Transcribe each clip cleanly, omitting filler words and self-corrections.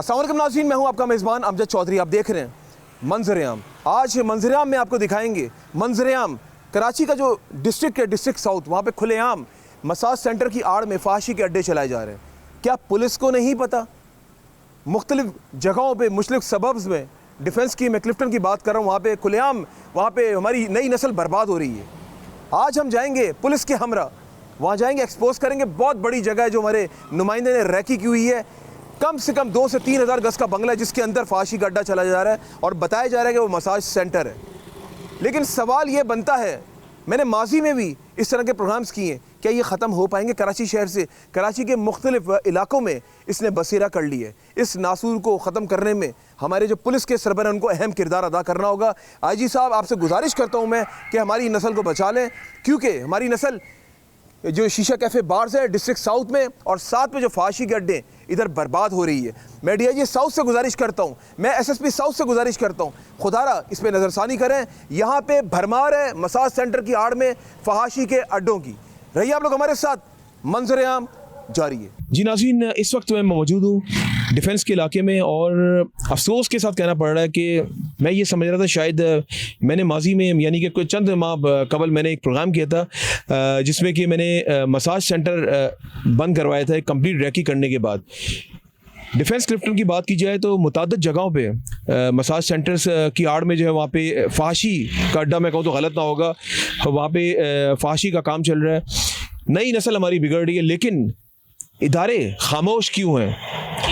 अस्सलाम वालेकुम नाज़रीन, मैं हूं आपका मेज़बान अमजद चौधरी। आप देख रहे हैं मंजर-ए-आम। आज मंजर-ए-आम में आपको दिखाएंगे मंजर-ए-आम कराची का जो डिस्ट्रिक्ट है, डिस्ट्रिक्ट साउथ, वहाँ पे खुलेआम मसाज सेंटर की आड़ में फहाशी के अड्डे चलाए जा रहे हैं। क्या पुलिस को नहीं पता? मुख्तलिफ जगहों पे, मुख्तलिफ सबब्स में, डिफेंस की, मैं क्लिफ्टन की बात कर रहा हूँ, वहाँ पे खुलेआम, वहाँ पे हमारी नई नस्ल बर्बाद हो रही है। आज हम जाएंगे पुलिस के हमरा, वहाँ जाएंगे, एक्सपोज करेंगे। बहुत बड़ी जगह है जो हमारे नुमाइंदे ने रैकी की हुई है। कम से कम 2 से 3 हज़ार गज़ का बंगला है जिसके अंदर फहाशी का अड्डा चला जा रहा है और बताया जा रहा है कि वो मसाज सेंटर है। लेकिन सवाल ये बनता है, मैंने माजी में भी इस तरह के प्रोग्राम्स किए हैं, क्या ये ख़त्म हो पाएंगे? कराची शहर से, कराची के मुख्तलिफ इलाकों में इसने बसेरा कर ली है। इस नासूर को ख़त्म करने में हमारे जो पुलिस के सरबराह उनको अहम किरदार अदा करना होगा। IG साहब, आपसे गुजारिश करता हूँ मैं कि हमारी नस्ल को बचा लें, क्योंकि हमारी नस्ल जो शीशा कैफ़े बार्स है डिस्ट्रिक्ट साउथ में और साथ में जो फहाशी के अड्डे इधर बर्बाद हो रही है। मैं DIG साउथ से गुजारिश करता हूँ, मैं SSP साउथ से गुजारिश करता हूँ, खुदारा इस पर नज़रसानी करें। यहाँ पे भरमार है मसाज सेंटर की आड़ में फहाशी के अड्डों की। रहिए आप लोग हमारे साथ, मंजर-ए-आम जारी है। जी नाज़रीन, इस वक्त मैं मौजूद हूँ डिफेंस के इलाके में और अफसोस के साथ कहना पड़ रहा है कि मैं ये समझ रहा था शायद मैंने माजी में, यानी कि कुछ चंद माह कबल मैंने एक प्रोग्राम किया था जिसमें कि मैंने मसाज सेंटर बंद करवाया था एक कंप्लीट रैकी करने के बाद। डिफेंस क्लिफ्टन की बात की जाए तो मुताद्दिद जगहों पे मसाज सेंटर्स की आड़ में जो है वहाँ पे फहाशी का अड्डा, मैं कहूँ तो गलत ना होगा, वहाँ पे फहाशी का काम चल रहा है। नई नस्ल हमारी बिगड़ रही है, लेकिन इदारे खामोश क्यों हैं?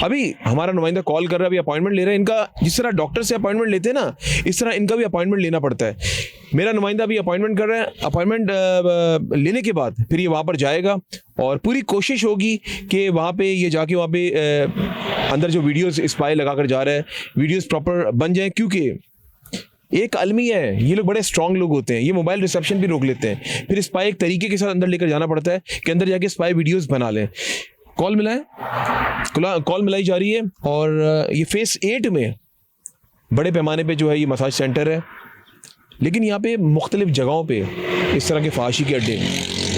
अभी हमारा नुमाइंदा कॉल कर रहा है, अभी अपॉइंटमेंट ले रहा है। इनका जिस तरह डॉक्टर से अपॉइंटमेंट लेते हैं ना, इस तरह इनका भी अपॉइंटमेंट लेना पड़ता है। मेरा नुमाइंदा भी अपॉइंटमेंट कर रहा है। अपॉइंटमेंट लेने के बाद फिर ये वहाँ पर जाएगा और पूरी कोशिश होगी कि वहाँ पे ये जाके वहाँ पे अंदर जो वीडियोस स्पाई लगा कर जा रहा है, वीडियोस प्रॉपर बन जाए। क्योंकि एक अलमी है, ये लोग बड़े स्ट्रांग लोग होते हैं, ये मोबाइल रिसेप्शन भी रोक लेते हैं, फिर स्पाई एक तरीके के साथ अंदर लेकर जाना पड़ता है कि अंदर जाके स्पाई वीडियोस बना लें। कॉल मिला है, कॉल मिलाई जा रही है और ये फेस 8 में बड़े पैमाने पे जो है ये मसाज सेंटर है, लेकिन यहाँ पे मुख्तलिफ जगहों पे इस तरह के फहाशी के अड्डे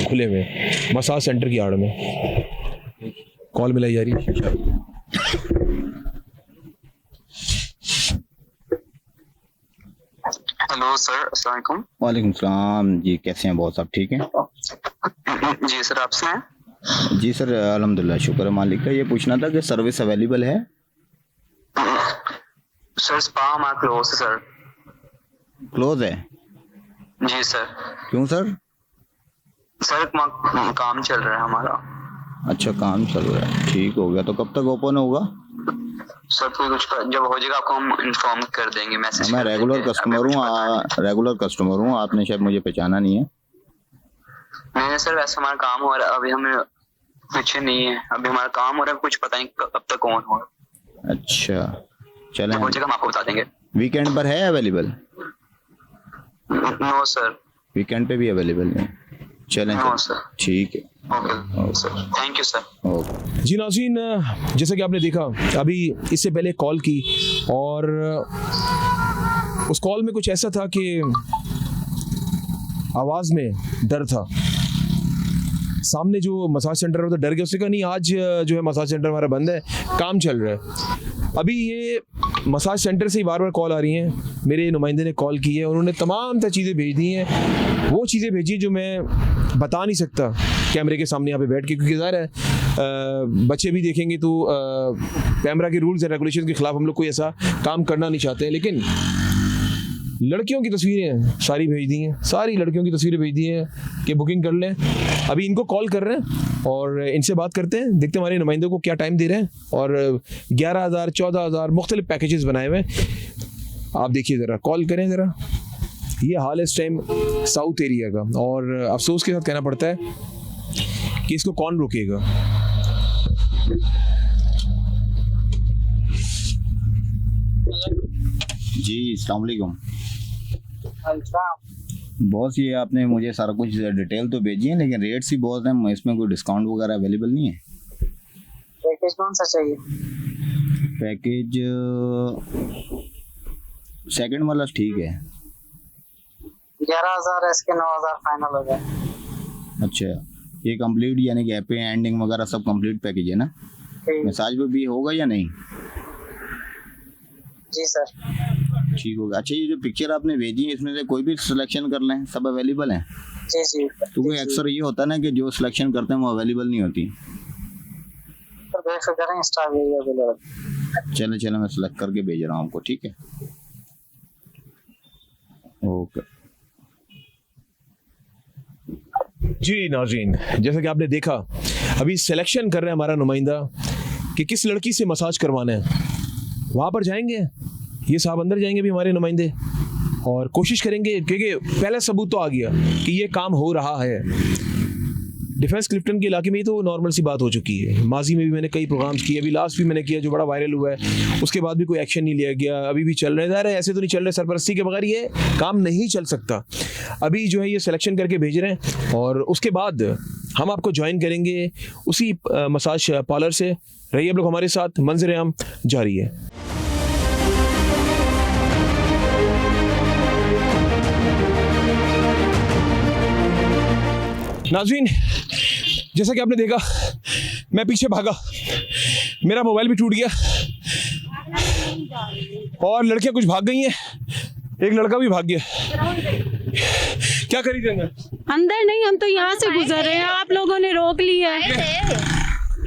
खुले हुए मसाज सेंटर की आड़ में। कॉल मिलाई जा रही है। हेलो सर, अस्सलाम वालेकुम। वालेकुम सलाम जी, कैसे हैं बॉस? आप ठीक हैं? जी सर, आपसे हैं? जी सर, अल्हम्दुलिल्लाह, शुक्र है मालिक का। ये पूछना था कि सर्विस अवेलेबल है? सर स्पा हमारा क्लोज है सर। क्लोज है? जी सर। क्यों सर? सर काम चल रहा है हमारा। अच्छा, काम चल रहा है, ठीक हो गया। तो कब तक ओपन होगा? सर कोई कुछ जब हो जाएगा आपको हम इन्फॉर्म कर देंगे, मैसेज। मैं रेगुलर कस्टमर हूँ, आपने शायद मुझे पहचाना नहीं है। नहीं सर, वैसे हमारा काम हो रहा है, अभी हमें पीछे नहीं है, अभी हमारा काम हो रहा है, कुछ पता नहीं कब तक ऑन होगा। अच्छा चलें, जब हो जाएगा हम आपको बता देंगे। वीकेंड पर है अवेलेबल? नो सर, वीकेंड पे भी अवेलेबल नहीं। चलें सर, ठीक है, okay sir, thank you sir. Okay जी नाज़रीन, जैसा कि आपने देखा अभी इससे पहले कॉल की और उस कॉल में कुछ ऐसा था कि आवाज़ में डर था। सामने जो मसाज सेंटर है तो डर गया, उसने कहा नहीं आज जो है मसाज सेंटर हमारा बंद है, काम चल रहा है। अभी ये मसाज सेंटर से ही बार बार कॉल आ रही हैं। मेरे नुमाइंदे ने कॉल की है, उन्होंने तमाम तरह चीज़ें भेज दी हैं, वो चीज़ें भेजी जो मैं बता नहीं सकता कैमरे के सामने यहाँ पे बैठ के, क्योंकि ज़ाहिर है बच्चे भी देखेंगे तो कैमरा के रूल्स एंड रेगुलेशन के ख़िलाफ़ हम लोग कोई ऐसा काम करना नहीं चाहते हैं। लेकिन लड़कियों की तस्वीरें सारी भेज दी हैं, सारी लड़कियों की तस्वीरें भेज दी हैं कि बुकिंग कर लें। अभी इनको कॉल कर रहे हैं और इनसे बात करते हैं, देखते हैं हमारे नुमाइंदों को क्या टाइम दे रहे हैं। और 11,000 14,000 मुख्तलिफ पैकेजेस बनाए हुए हैं। आप देखिए ज़रा, कॉल करें ज़रा। ये हाल है इस टाइम साउथ एरिया का और अफसोस के साथ कहना पड़ता है कि इसको कौन रोकेगा। जी अस्सलाम वालेकुम बॉस, ये आपने मुझे सारा कुछ डिटेल तो भेजी है, लेकिन रेट्स ही बहुत हैं, इसमें कोई डिस्काउंट वगैरह अवेलेबल नहीं है? पैकेज कौन सा चाहिए? पैकेज सेकंड वाला ठीक है। 11,000 इसके 9,000 फाइनल हो जाए। अच्छा, ये कंप्लीट यानी कि हैप्पी एंडिंग वगैरह सब कंप्लीट पैकेज है ना? मसाज भी होगा या नहीं? जी सर। ठीक होगा। अच्छा, ये जो पिक्चर आपने भेजी है इसमें से कोई भी सिलेक्शन कर लें, सब अवेलेबल हैं? जी जी। तो कोई अक्सर ये होता है ना कि जो सिलेक्शन करते हैं वो अवेलेबल नहीं होती। सर बेफिक्र रहें, स्टाफ यही अवेलेबल। चले मैं सिलेक्ट करके भेज रहा हूँ आपको, ठीक है? ओके जी नाज़रीन, जैसा कि आपने देखा अभी सिलेक्शन कर रहे हैं हमारा नुमाइंदा कि किस लड़की से मसाज करवाना है। वहाँ पर जाएंगे, ये साहब अंदर जाएंगे भी हमारे नुमाइंदे, और कोशिश करेंगे, क्योंकि पहला सबूत तो आ गया कि ये काम हो रहा है। डिफेंस क्लिफ्टन के इलाके में ही तो नॉर्मल सी बात हो चुकी है। माजी में भी मैंने कई प्रोग्राम्स किए, अभी लास्ट भी मैंने किया जो बड़ा वायरल हुआ है, उसके बाद भी कोई एक्शन नहीं लिया गया। अभी भी चल रहे हैं, ऐसे तो नहीं चल रहे, सरपरस्ती के बगैर ये काम नहीं चल सकता। अभी जो है ये सिलेक्शन करके भेज रहे हैं और उसके बाद हम आपको ज्वाइन करेंगे उसी मसाज पार्लर से। रहिए आप लोग हमारे साथ, मंजर-ए-आम जारी है। नाज़रीन, जैसा कि आपने देखा मैं पीछे भागा, मेरा मोबाइल भी टूट गया और लड़कियां कुछ भाग गई हैं, एक लड़का भी भाग गया। क्या करी थी अंदर? नहीं, हम तो यहाँ से गुजर रहे हैं, आप लोगों ने रोक लिया है।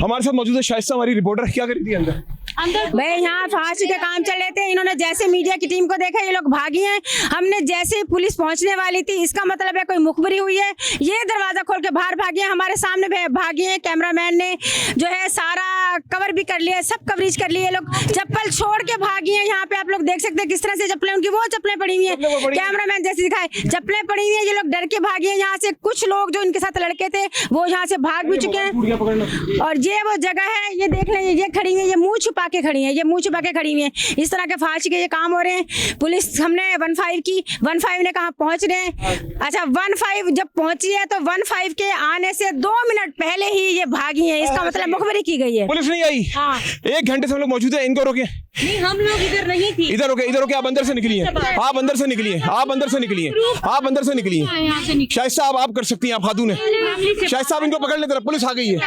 हमारे साथ मौजूद है शाइस्ता, हमारी रिपोर्टर। क्या करी थी अंदर? भाई यहाँ फांसी के काम चल रहे थे, इन्होंने जैसे मीडिया की टीम को देखा ये लोग भागी हैं। हमने जैसे ही पुलिस पहुंचने वाली थी, इसका मतलब है कोई मुखबरी हुई है, ये दरवाजा खोल के बाहर भागी हैं, हमारे सामने भागी हैं। कैमरामैन ने जो है सारा कवर भी कर लिया, सब कवरेज कर लिए। लोग चप्पल छोड़ के भागी हैं। यहाँ पे आप लोग देख सकते हैं किस तरह से चप्पलें, उनकी वो चप्पलें पड़ी हुई है, कैमरामैन जैसे दिखाए चप्पलें पड़ी हुई है। ये लोग डर के भागे हैं यहाँ से। कुछ लोग जो इनके साथ लड़के थे वो यहाँ से भाग भी चुके हैं। और ये वो जगह है, ये देख लें, ये खड़ी हुई है, ये मुँह छुपा के खड़ी है, ये मुंह छुपा के खड़ी हुई है। इस तरह के फांसी के ये काम हो रहे हैं। पुलिस हमने 15 की, 15 ने कहा पहुंच रहे हैं। अच्छा, 15 जब पहुंची है तो 15 के आने से 2 मिनट पहले ही ये भागी हैं, इसका मतलब मुखबरी की गई है। पुलिस नहीं आई। हाँ। 1 घंटे से हम लोग मौजूद है, इनको रोके। नहीं, हम लोग इधर नहीं थी। इधर रोके, आप अंदर से निकलिए, आप अंदर से निकलिए, आप अंदर से निकलिए, आप अंदर से निकलिए। शाइस्ता आप कर सकती हैं, आप खातून है। शाइस्ता आप इनको पकड़ ले जरा, पुलिस आ गई है।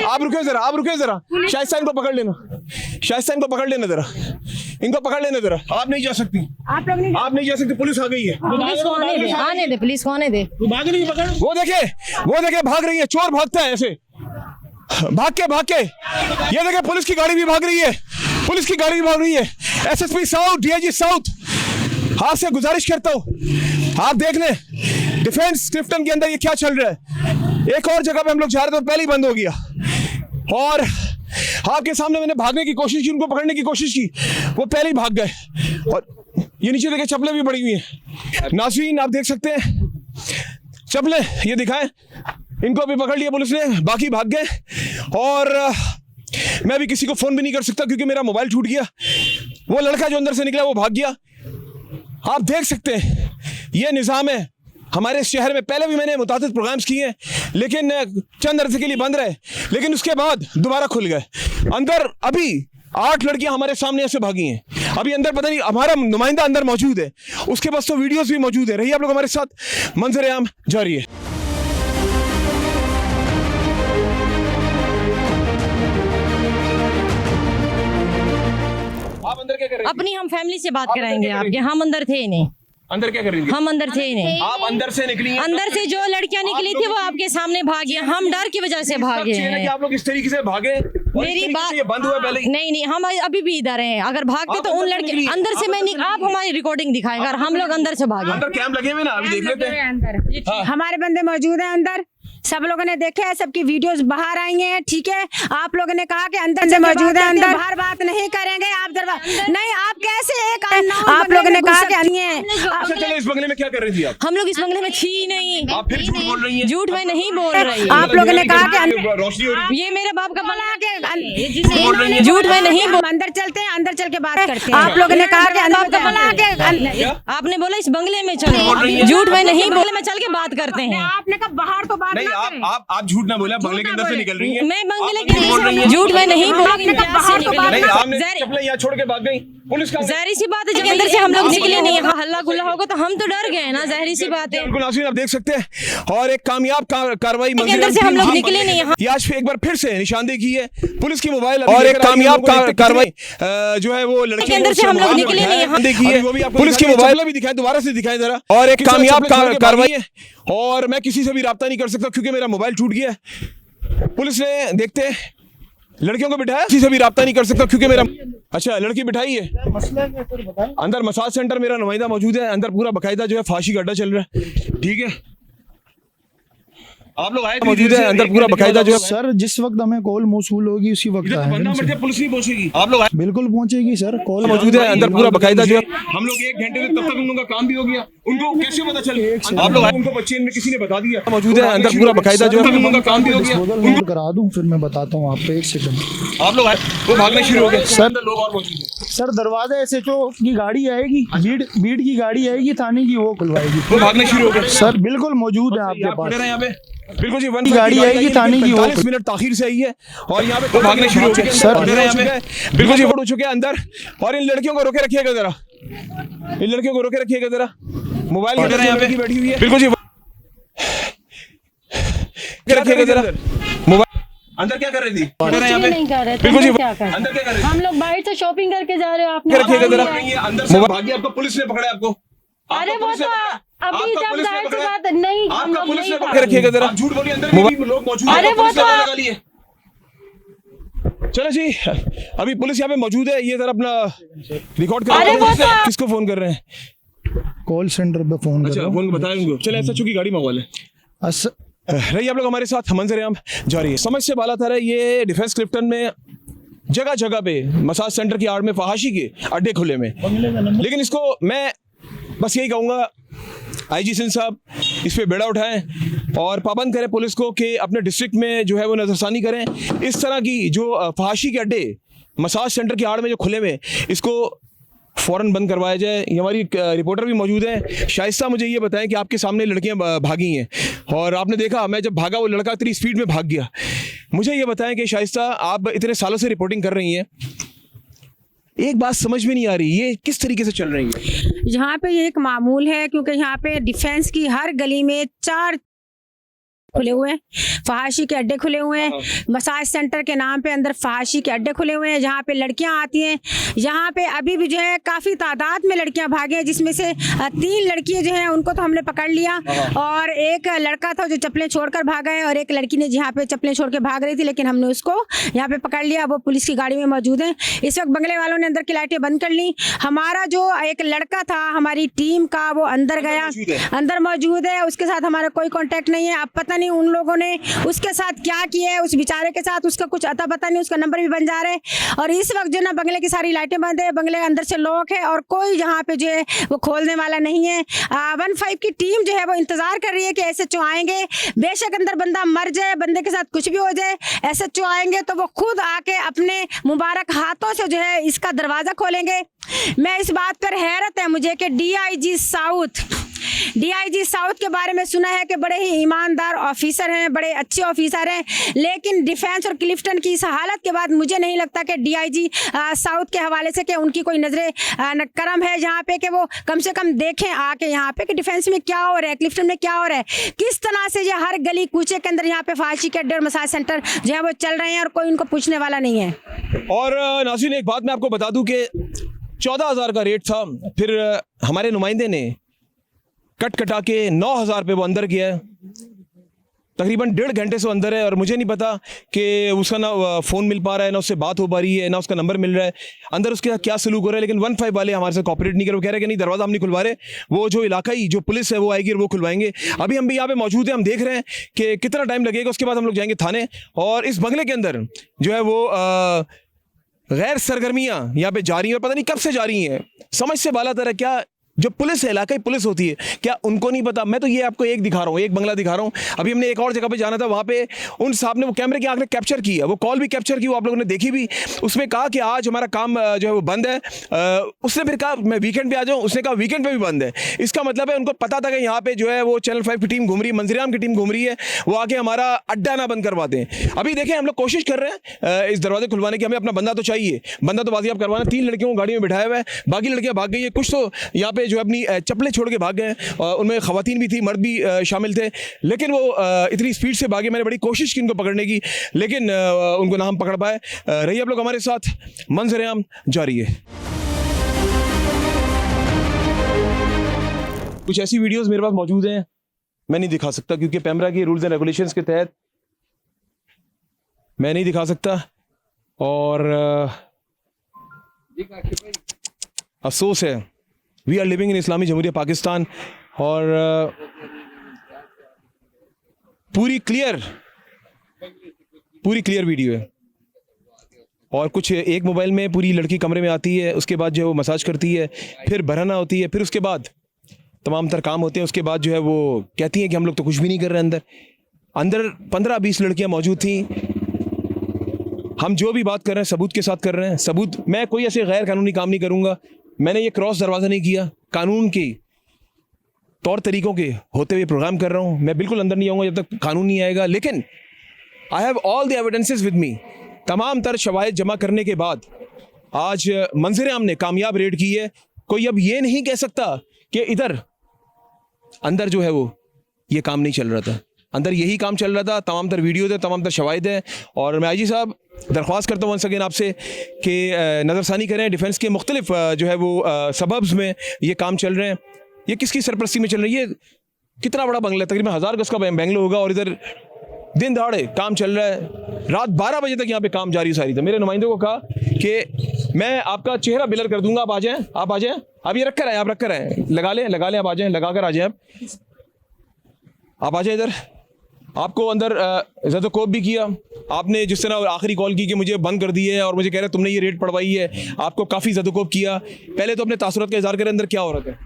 आप रुके जरा, शाइस्ता इनको पकड़ लेना, शाइस्ता इनको पकड़ लेना जरा, इनको पकड़ लेना जरा। आप नहीं जा सकती, आप नहीं जा सकती, पुलिस आ गई है। पुलिस को आने दे, पुलिस को आने दे। वो देखे भाग रही है, चोर भागता है ऐसे भाग के। ये देखे पुलिस की गाड़ी भी भाग रही है, पुलिस की गाड़ी भी भाग रही है। एसएसपी साउथ, डीआईजी साउथ, हाथ से गुजारिश करता हूँ आप देख लें डिफेंस क्लिफ्टन के अंदर ये क्या चल रहा है। एक और जगह पे हम लोग जा रहे थे, पहले ही बंद हो गया और आपके सामने मैंने भागने की कोशिश की, उनको पकड़ने की कोशिश की, वो पहले ही भाग गए। और ये नीचे देखे चप्पलें भी पड़ी हुई हैं। नाज़रीन आप देख सकते हैं चप्पलें, ये दिखाएं, इनको भी पकड़ लिया पुलिस ने, बाकी भाग गए। और मैं भी किसी को फोन भी नहीं कर सकता क्योंकि मेरा मोबाइल छूट गया। वो लड़का जो अंदर से निकला वो भाग गया। आप देख सकते हैं ये निज़ाम है हमारे शहर में। पहले भी मैंने मुतादिद प्रोग्राम्स किए हैं लेकिन चंद अरसे के लिए बंद रहे, लेकिन उसके बाद दोबारा खुल गए। अंदर अभी 8 लड़कियां हमारे सामने ऐसे भागी हैं। अभी अंदर पता नहीं, हमारा नुमाइंदा अंदर मौजूद है, उसके पास तो वीडियोस भी मौजूद है। रहिए आप लोग हमारे साथ, मंजर-ए-आम जारी है। आप अंदर क्या कर रहे हैं? अपनी हम फैमिली से बात कराएंगे आपके। हम अंदर थे ही नहीं। अंदर क्या कर रही थी? हम अंदर थे ही नहीं। आप अंदर से निकली हैं? अंदर से जो लड़कियां निकली थी वो आपके सामने भागी। हम डर की वजह से भागे हैं। आप लोग इस तरीके से भागे? मेरी बात, ये बंद हुआ पहले? नहीं, हम अभी भी इधर हैं। अगर भागते तो उन लड़के अंदर से मैं आप हमारी रिकॉर्डिंग दिखाएंगे और हम लोग अंदर से भागे। अंदर कैंप लगे हुए ना, अभी देख लेते हैं। अंदर हमारे बंदे मौजूद हैं अंदर, सब लोगों ने देखा है, सबकी वीडियोस बाहर आई हैं। ठीक है, आप लोगों ने कहा कि अंदर से मौजूद है, अंदर बाहर बात नहीं करेंगे। आप नहीं, आप कैसे एक आप लोगों ने कहा कि अच्छा चलो, इस बंगले में क्या कर रही थी आप? हम लोग इस बंगले में थी नहीं। आप फिर झूठ बोल रही हैं। झूठ मैं नहीं बोल रही। आप लोगों ने कहा कि रोशनी हो रही है। ये मेरे बाप का बना के झूठ में नहीं, अंदर चलते हैं, अंदर चल के बात करते हैं। आप लोगों ने कहा कि अंदर बना के आपने बोला इस बंगले में चलो। झूठ में नहीं बोले, मैं चल के बात करते हैं। आपने कहा बाहर तो बात नहीं, आप झूठ ना बोले, बंगले के अंदर से निकल रही है। मैं बंगले के झूठ में नहीं बोला। नहीं, आपने चप्पलें यहाँ छोड़ के भाग गई। पुलिस का जहरी सी बात है, जब अंदर से हम लोग निकले नहीं, यहाँ हल्ला गुल्ला होगा तो हम तो डर गए ना, जहरी सी बात है। बिल्कुल नाज़रीन, आप देख सकते हैं और एक कामयाब कार्रवाई अंदर से हम लोग निकले नहीं यहाँ। आज एक बार फिर से निशानदेही की है पुलिस की मोबाइल और एक कामयाब कार्रवाई जो है वो लड़के अंदर से हम लोग निकले नहीं यहाँ। देखिए पुलिस की मोबाइल भी दिखाएं, दोबारा से दिखाएं जरा। और एक कामयाब कार्रवाई है और मैं किसी से भी राब्ता नहीं कर सकता क्योंकि मेरा मोबाइल टूट गया। पुलिस ने देखते हैं लड़कियों को बिठाया, किसी से भी राब्ता नहीं कर सकता क्योंकि मेरा अच्छा लड़की बिठाई है। अंदर मसाज सेंटर मेरा नुमाइंदा मौजूद है, अंदर पूरा बकायदा जो है फांसी का अड्डा चल रहा है। ठीक है, आप लोग आए मौजूद है, अंदर पूरा बकायदा जो है। सर जिस वक्त हमें कॉल मौसूल होगी उसी वक्त आएंगे। पुलिस नहीं पहुंचेगी, आप लोग बिल्कुल पहुंचेगी सर, कॉल मौजूद है, अंदर पूरा बकायदा जो है। हम लोग 1 घंटे से तब तक उन लोगों का काम भी हो गया, उनको कैसे पता चल? आप लोग उनको बच्चे में किसी ने बता दिया मौजूद है, अंदर पूरा बकायदा जो है। उन लोगों का काम भी हो गया, नोट करा दूं फिर मैं बताता हूँ आपको, 1 सेकंड। आप लोग आए वो भागने शुरू हो गए। सर लोग और मौजूद है सर, दरवाजा SHO की गाड़ी आएगी, बीट की गाड़ी आएगी थाने की, वो खुलवाएगी। वो भागने शुरू हो गए सर बिल्कुल मौजूद है आपके पास। यहाँ पे बिल्कुल जी, की गाड़ी आएगी थाने की, 40 मिनट ताखीर से आई है और यहाँ पे भागने शुरू हो चुके हैं सर। बिल्कुल जी, हो चुके हैं अंदर। और इन लड़कियों को रोके रखिएगा जरा, इन लड़कियों को रोके रखिएगा जरा। मोबाइल यहाँ पे बैठी हुई है, बिल्कुल जी रखिएगा जरा। मोबाइल अंदर क्या कर रही थी? नहीं कर रहे, बिल्कुल जी, अंदर क्या कर रहे? हम लोग बाहर से शॉपिंग करके जा रहे हो, आपने रखिएगा जरा। अंदर से भागी, आपको पुलिस ने पकड़ा आपको। अरे वो तो अभी जब जाहिर सी बात नहीं, हम लोग नहीं पकड़ रखिएगा जरा। झूठ बोलिए, अंदर भी लोग मौजूद हैं। अरे वो तो चलो जी, अभी पुलिस यहाँ पे मौजूद है, ये जरा अपना रिकॉर्ड कर अरे वो तो किसको फोन कर रहे हैं? कॉल सेंटर पे फोन कर अच्छा, रहा हूं। फोन बताया उनको। चले SHO की गाड़ी मंगवा लें। रही आप लोग हमारे साथ मंजर-ए-आम जारी है। समझ से बाला था ये डिफेंस क्लिफ्टन में जगह जगह पे मसाज सेंटर की आड़ में फहाशी के अड्डे खुले में, लेकिन इसको मैं बस यही कहूँगा IG सिंह साहब इस पे बेड़ा उठाएं और पाबंद करें पुलिस को कि अपने डिस्ट्रिक्ट में जो है वो नज़रसानी करें। इस तरह की जो फहाशी के अड्डे मसाज सेंटर की आड़ में जो खुले में, इसको फ़ौरन बंद करवाया जाए। ये हमारी रिपोर्टर भी मौजूद है। शाइस्ता, मुझे ये बताएं कि आपके सामने लड़कियां भागी हैं और आपने देखा मैं जब भागा वो लड़का इतनी स्पीड में भाग गया। मुझे ये बताएं कि शाइस्ता, आप इतने सालों से रिपोर्टिंग कर रही हैं, एक बात समझ में नहीं आ रही, ये किस तरीके से चल रही है? यहाँ पे ये एक मामूल है क्योंकि यहाँ पे डिफेंस की हर गली में 4 खुले हुए हैं, फहाशी के अड्डे खुले हुए हैं। मसाज सेंटर के नाम पे अंदर फहाशी के अड्डे खुले हुए हैं जहाँ पे लड़कियां आती हैं। यहाँ पे अभी भी जो है काफ़ी तादाद में लड़कियां भागे हैं, जिसमें से 3 लड़कियां जो हैं उनको तो हमने पकड़ लिया और एक लड़का था जो चप्पलें छोड़कर भागा है और एक लड़की ने जहाँ पे चप्पलें छोड़ के भाग रही थी, लेकिन हमने उसको यहाँ पे पकड़ लिया। वो पुलिस की गाड़ी में मौजूद है। इस वक्त बंगले वालों ने अंदर की लाइटें बंद कर ली। हमारा जो एक लड़का था हमारी टीम का, वो अंदर गया, अंदर मौजूद है, उसके साथ हमारा कोई कॉन्टैक्ट नहीं है। अब पता नहीं उन लोगों ने उसके साथ क्या किया है, उस बेचारे के साथ, उसका कुछ अता पता नहीं, उसका नंबर भी बन जा रहा है। और इस वक्त जो ना बंगले की सारी लाइटें बंद है, बंगले अंदर से लॉक है और कोई यहाँ पे जो है वो खोलने वाला नहीं है। 15 की टीम जो है वो इंतजार कर रही है कि SHO आएंगे। बेशक अंदर बंदा मर जाए, बंदे के साथ कुछ भी हो जाए, SHO आएंगे तो वो खुद आके अपने मुबारक हाथों से जो है इसका दरवाजा खोलेंगे। मैं इस बात पर हैरत है मुझे कि DIG साउथ के बारे में सुना है कि बड़े ही ईमानदार ऑफिसर हैं, बड़े अच्छे ऑफिसर हैं, लेकिन डिफेंस और क्लिफ्टन की इस हालत के बाद मुझे नहीं लगता कि DIG साउथ के हवाले से कि उनकी कोई नजरे करम है यहाँ पे कि वो कम से कम देखें आके यहाँ पे कि डिफेंस में क्या हो रहा है, क्लिफ्टन में क्या हो रहा है, किस तरह से ये हर गली कूचे के अंदर यहाँ पे फहाशी के अड्डे और मसाज सेंटर जो है वो चल रहे हैं और कोई उनको पूछने वाला नहीं है। और नाज़रीन, एक बात मैं आपको बता दूं कि 14,000 का रेट था, फिर हमारे नुमाइंदे ने कट कटा के 9,000 पे वो अंदर गया है। तकरीबन 1.5 घंटे से अंदर है और मुझे नहीं पता कि उसका ना फ़ोन मिल पा रहा है, ना उससे बात हो पा रही है, ना उसका नंबर मिल रहा है, अंदर उसके क्या सलूक हो रहा है। लेकिन 15 वाले हमारे साथ कॉपरेट नहीं कर रहे, वो कह रहे हैं कि नहीं दरवाज़ा हम नहीं खुलवा रहे, वो जो इलाकाई जो पुलिस है वो आएगी और वो खुलवाएंगे। अभी हम भी यहाँ पे मौजूद हैं, हम देख रहे हैं कि कितना टाइम लगेगा। उसके बाद हम लोग जाएंगे थाने और इस बंगले के अंदर जो है वो गैर सरगर्मियाँ यहाँ पे जारी हैं और पता नहीं कब से जारी हैं। समझ से बाला तरह क्या जो पुलिस है, इलाकाई पुलिस होती है, क्या उनको नहीं पता? मैं तो ये आपको एक दिखा रहा हूँ, एक बंगला दिखा रहा हूँ। अभी हमने एक और जगह पे जाना था, वहाँ पे उन साहब ने वो कैमरे की आंख ने कैप्चर किया, वो कॉल भी कैप्चर की, वो आप लोगों ने देखी भी। उसमें कहा कि आज हमारा काम जो है वो बंद है। उसने फिर कहा मैं वीकेंड पे आ जाऊँ, उसने कहा वीकेंड पे भी बंद है। इसका मतलब है उनको पता था कि यहाँ पे जो है वो चैनल 5 की टीम घूम रही है, मंजरेआम की टीम घूम रही है, वो आके हमारा अड्डा ना बंद करवा दें। अभी देखें हम लोग कोशिश कर रहे हैं इस दरवाजे खुलवाने की, हमें अपना बंदा तो चाहिए, बंदा तो बाजियाब करवाना। 3 लड़कियों को गाड़ी में बिठाया हुआ है, बाकी लड़कियां भाग गई है, कुछ तो यहाँ पे जो अपनी चप्पलें छोड़ के भाग गए हैं, उनमें खवातीन भी थी, मर्द भी शामिल थे, लेकिन वो इतनी स्पीड से भागे, मैंने बड़ी कोशिश की इनको पकड़ने की, लेकिन उनको ना हम पकड़ पाए। रहिए आप लोग हमारे साथ, मंजरेआम जारी है। कुछ ऐसी वीडियोस मेरे पास मौजूद हैं, मैं नहीं दिखा सकता क्योंकि पैमरा की रूल्स एंड रेगुलेशंस के तहत मैं नहीं दिखा सकता, और अफसोस है। वी आर लिविंग इन इस्लामी जमहूरिया पाकिस्तान, और पूरी क्लियर वीडियो है। और कुछ एक मोबाइल में पूरी लड़की कमरे में आती है, उसके बाद जो है वो मसाज करती है, फिर बरहना होती है, फिर उसके बाद तमाम तर काम होते हैं। उसके बाद जो है वो कहती हैं कि हम लोग तो कुछ भी नहीं कर रहे। अंदर 15-20 लड़कियां मौजूद थी। हम जो भी बात कर रहे हैं सबूत के साथ कर रहे हैं, सबूत। मैं कोई ऐसे गैर कानूनी काम नहीं करूंगा, मैंने ये क्रॉस दरवाज़ा नहीं किया, कानून के तौर तरीकों के होते हुए प्रोग्राम कर रहा हूं। मैं बिल्कुल अंदर नहीं आऊँगा जब तक कानून नहीं आएगा, लेकिन I have all the evidences with me. तमाम तर शवाहिद जमा करने के बाद आज मंजरेआम ने कामयाब रेड की है। कोई अब ये नहीं कह सकता कि इधर अंदर जो है वो ये काम नहीं चल रहा था, अंदर यही काम चल रहा था। तमाम तर वीडियो है, तमाम तर शवाहिद है, और मैं आईजी साहब दरख्वास्त करता हूँ वंस अगेन आपसे कि नज़रसानी करें। डिफेंस के मुख्तलिफ जो है वो सबब्स में ये काम चल रहे हैं। ये किसकी सरपरस्ती में चल रही है? कितना बड़ा बंगला है, तकरीबन 1000 गज का बंगलो होगा, और इधर दिन दहाड़े काम चल रहा है। रात 12 बजे तक यहाँ पे काम जारी सारी था। मेरे नुमाइंदे को कहा कि मैं आपका चेहरा ब्लर कर दूंगा, आप आ जाएं, आप आ जाएं, आप ये रख कर आए, आप रख कर आए, लगा लें, आप आ जाएं, लगा कर आ जाएं, आप आ जाएं इधर। आपको अंदर ज़दोकोप भी किया आपने, जिस तरह आखिरी कॉल की कि मुझे बंद कर दिए और मुझे कह रहे तुमने ये रेट पढ़वाई है, आपको काफ़ी ज़दोकोप किया। पहले तो अपने तासुरात का इज़हार करें, अंदर क्या हो रहा था?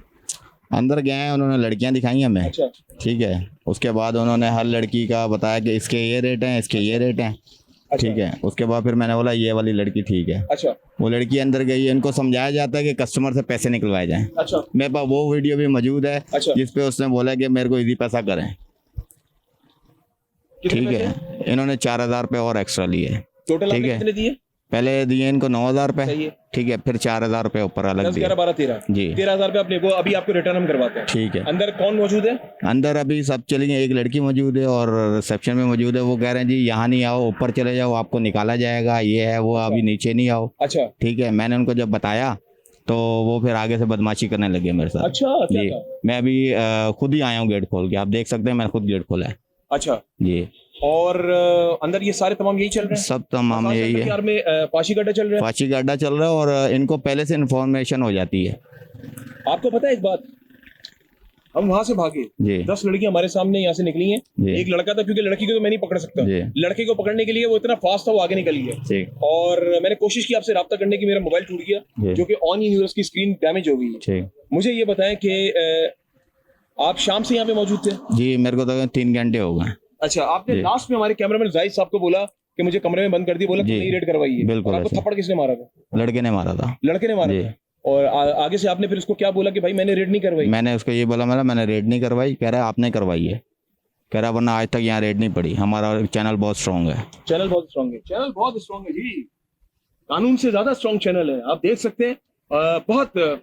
अंदर गए हैं, उन्होंने लड़कियां दिखाई हमें। अच्छा। ठीक है, उसके बाद उन्होंने हर लड़की का बताया कि इसके ये रेट हैं, इसके ये रेट हैं। अच्छा। ठीक है, उसके बाद फिर मैंने बोला ये वाली लड़की ठीक है। अच्छा। वो लड़की अंदर गई, इनको समझाया जाता है कि कस्टमर से पैसे निकलवाए जाएं। अच्छा। मेरे पास वो वीडियो भी मौजूद है। अच्छा। जिसपे उसने बोला कि मेरे को इजी पैसा करें। ठीक है, इन्होंने 4000 रुपये और एक्स्ट्रा लिए। टोटल ठीक है, कितने दिए? पहले दिए इनको 9000 रुपये। सही है। ठीक है, फिर 4000 रुपये ऊपर अलग 10, दिए। 11, 12, 13 जी। 13,000 रुपये अपने को अभी आपको रिटर्न हम करवाते हैं। ठीक है। अंदर कौन मौजूद है? अंदर अभी सब चली गई, एक लड़की मौजूद है और रिसेप्शन में मौजूद है। वो कह रहे हैं जी यहाँ नहीं आओ, ऊपर चले जाओ, आपको निकाला जाएगा, ये है वो, अभी नीचे नहीं आओ। अच्छा। ठीक है, मैंने उनको जब बताया तो वो फिर आगे से बदमाशी करने लगे मेरे साथ। अच्छा, क्या जी, था? मैं अभी खुद ही आया हूँ गेट खोल के, आप देख सकते हैं मैंने खुद गेट खोला है। अच्छा जी। और अंदर ये सारे तमाम यही चल रहे हैं? सब तमाम यही है। यार में पाशी गड्ढा चल रहा है? पाची गड्ढा चल रहा है और इनको पहले से इन्फॉर्मेशन हो जाती है। आपको पता है एक बात, हम वहां से भागे, जी। 10 लड़कियां हमारे सामने यहाँ से निकली हैं। जी। एक लड़का था, क्योंकि लड़की को तो मैं नहीं पकड़ सकता, जी। लड़के को पकड़ने के लिए वो इतना फास्ट था, वो आगे निकल गया। ठीक। और मैंने कोशिश की आपसे रब्ता करने की, मेरा मोबाइल टूट गया, जी। जो कि ऑन ही नहीं हुआ, उसकी स्क्रीन डैमेज हो गई है। ठीक। मुझे ये बताएं कि आप शाम से यहाँ पे मौजूद थे? जी, मेरे को तो 3 घंटे हो गए। अच्छा, आपने जी। लास्ट में हमारे कैमरामैन जाहिद साहब को बोला कि मुझे कमरे में बंद कर दिया, बोला जी। तुमने ही रेड करवाई है। बिल्कुल और आपको ऐसे। थप्पड़ किसने मारा था? लड़के ने मारा था। लड़के ने मारा जी। था। और आगे से आपने फिर उसको क्या बोला कि भाई मैंने रेड नहीं करवाई? मैंने उसको ये बोला, मैंने रेड नहीं करवाई। कह रहा है आपने करवाई है। कह रहा वरना आज तक यहाँ रेड नहीं पड़ी, हमारा चैनल बहुत स्ट्रॉन्ग है। चैनल बहुत स्ट्रॉन्ग है, चैनल बहुत स्ट्रॉन्ग है जी, कानून से ज्यादा स्ट्रॉन्ग चैनल है। आप देख सकते हैं बहुत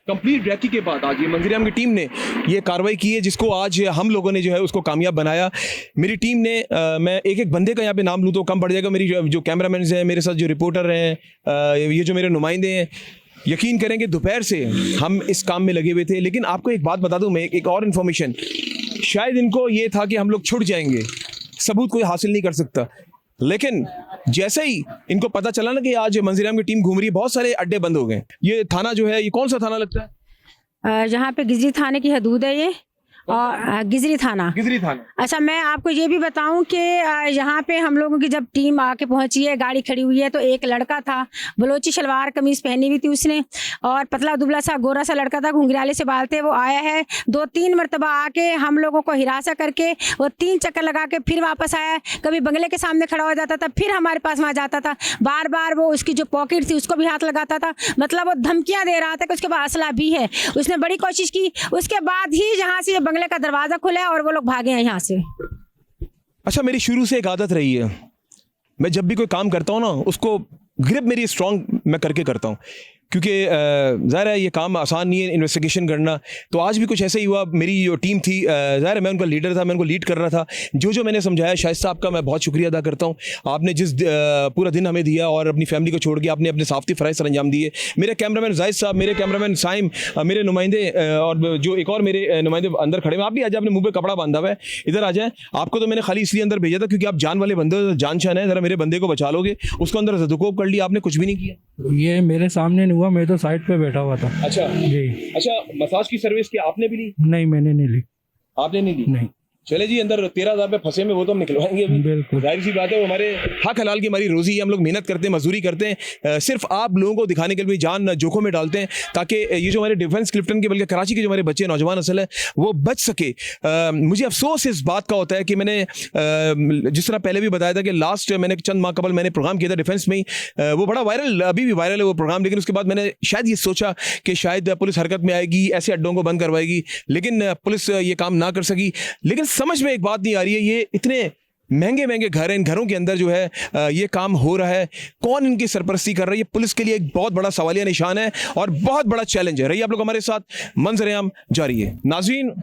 कंप्लीट रैकी के बाद आज ये मंजरेआम की टीम ने ये कार्रवाई की है, जिसको आज हम लोगों ने जो है उसको कामयाब बनाया। मेरी टीम ने मैं एक एक बंदे का यहाँ पे नाम लूँ तो कम पड़ जाएगा। मेरी जो कैमरामैन हैं, मेरे साथ जो रिपोर्टर हैं, ये जो मेरे नुमाइंदे हैं, यकीन करेंगे दोपहर से हम इस काम में लगे हुए थे। लेकिन आपको एक बात बता दूं मैं, एक और इन्फॉर्मेशन, शायद इनको ये था कि हम लोग छुट जाएंगे, सबूत कोई हासिल नहीं कर सकता। लेकिन जैसे ही इनको पता चला ना कि आज मंजरेआम की टीम घूम रही है, बहुत सारे अड्डे बंद हो गए। ये थाना जो है, ये कौन सा थाना लगता है? जहाँ पे गिजरी थाने की हदूद है ये, गिजरी थाना। गिजरी थाना। अच्छा, मैं आपको ये भी बताऊं कि यहाँ पे हम लोगों की जब टीम आके पहुंची है, गाड़ी खड़ी हुई है, तो एक लड़का था, बलोची शलवार कमीज पहनी हुई थी उसने, और पतला दुबला सा गोरा सा लड़का था, घुंघराले से बाल थे। वो आया है 2-3 मरतबा आके हम लोगों को हिरासत करके वो 3 चक्कर लगा के फिर वापस आया। कभी बंगले के सामने खड़ा हो जाता था, फिर हमारे पास वहाँ जाता था, बार बार वो उसकी जो पॉकेट थी उसको भी हाथ लगाता था, मतलब वो धमकियाँ दे रहा था कि उसके पास असला भी है। उसने बड़ी कोशिश की, उसके बाद ही यहाँ से बंगले का दरवाजा खुला और वो लोग भागे हैं यहाँ से। अच्छा, मेरी शुरू से एक आदत रही है, मैं जब भी कोई काम करता हूँ ना, उसको ग्रिप मेरी स्ट्रांग मैं करके करता हूँ, क्योंकि ज़ाहिर है ये काम आसान नहीं है इन्वेस्टिगेशन करना। तो आज भी कुछ ऐसा ही हुआ। मेरी जो टीम थी, ज़ाहिर है मैं उनका लीडर था, मैं उनको लीड कर रहा था। जो मैंने समझाया, शाहिद साहब का मैं बहुत शुक्रिया अदा करता हूँ। आपने जिस पूरा दिन हमें दिया और अपनी फैमिली को छोड़ के आपने अपने साफ़ती फ़राइज़ सर अंजाम दिए। मेरे कैमरामैन जाहिद साहब, मेरे कैमरामैन साइम, मेरे नुमाइंदे और जो एक और मेरे नुमाइंदे अंदर खड़े हैं, आप भी आ जाए, अपने मुँह पर कपड़ा बांधा हुआ है, इधर आ जाए। आपको तो मैंने खाली इसलिए अंदर भेजा था क्योंकि आप जान वाले बंदे हो, जान शान है, ज़रा मेरे बंदे को बचा लोगे। उसको अंदर जदुकोब कर लिया आपने, कुछ भी नहीं किया। ये मेरे सामने नहीं हुआ, मैं तो साइड पे बैठा हुआ था। अच्छा जी। अच्छा, मसाज की सर्विस क्या आपने भी ली? नहीं, मैंने नहीं ली। आपने नहीं ली? नहीं। चले जी, अंदर 13,000 पे फंसे में, वो तो हम निकलवाएंगे अभी। बिल्कुल, जाहिर सी बात है, वो हमारे हक हलाल की हमारी रोजी है, हम लोग मेहनत करते हैं, मजदूरी करते हैं, सिर्फ आप लोगों को दिखाने के लिए जान जोखों में डालते हैं ताकि ये जो हमारे डिफेंस क्लिफ्टन के बल्कि कराची के जो हमारे बच्चे नौजवान असल है वो बच सके। मुझे अफसोस इस बात का होता है कि मैंने जिस तरह पहले भी बताया था कि लास्ट मैंने चंद माह कबल मैंने प्रोग्राम किया था डिफेंस में ही, वो बड़ा वायरल, अभी भी वायरल है वो प्रोग्राम, लेकिन उसके बाद मैंने शायद ये सोचा कि शायद पुलिस हरकत में आएगी, ऐसे अड्डों को बंद करवाएगी, लेकिन पुलिस ये काम ना कर सकी। लेकिन समझ में एक बात नहीं आ रही है, ये इतने महंगे महंगे घर हैं, इन घरों के अंदर जो है ये काम हो रहा है, कौन इनकी सरपरस्ती कर रही है? पुलिस के लिए एक बहुत बड़ा सवालिया निशान है और बहुत बड़ा चैलेंज है। रही आप लोग हमारे साथ, मंजर-ए-आम जारी है। नाज़रीन,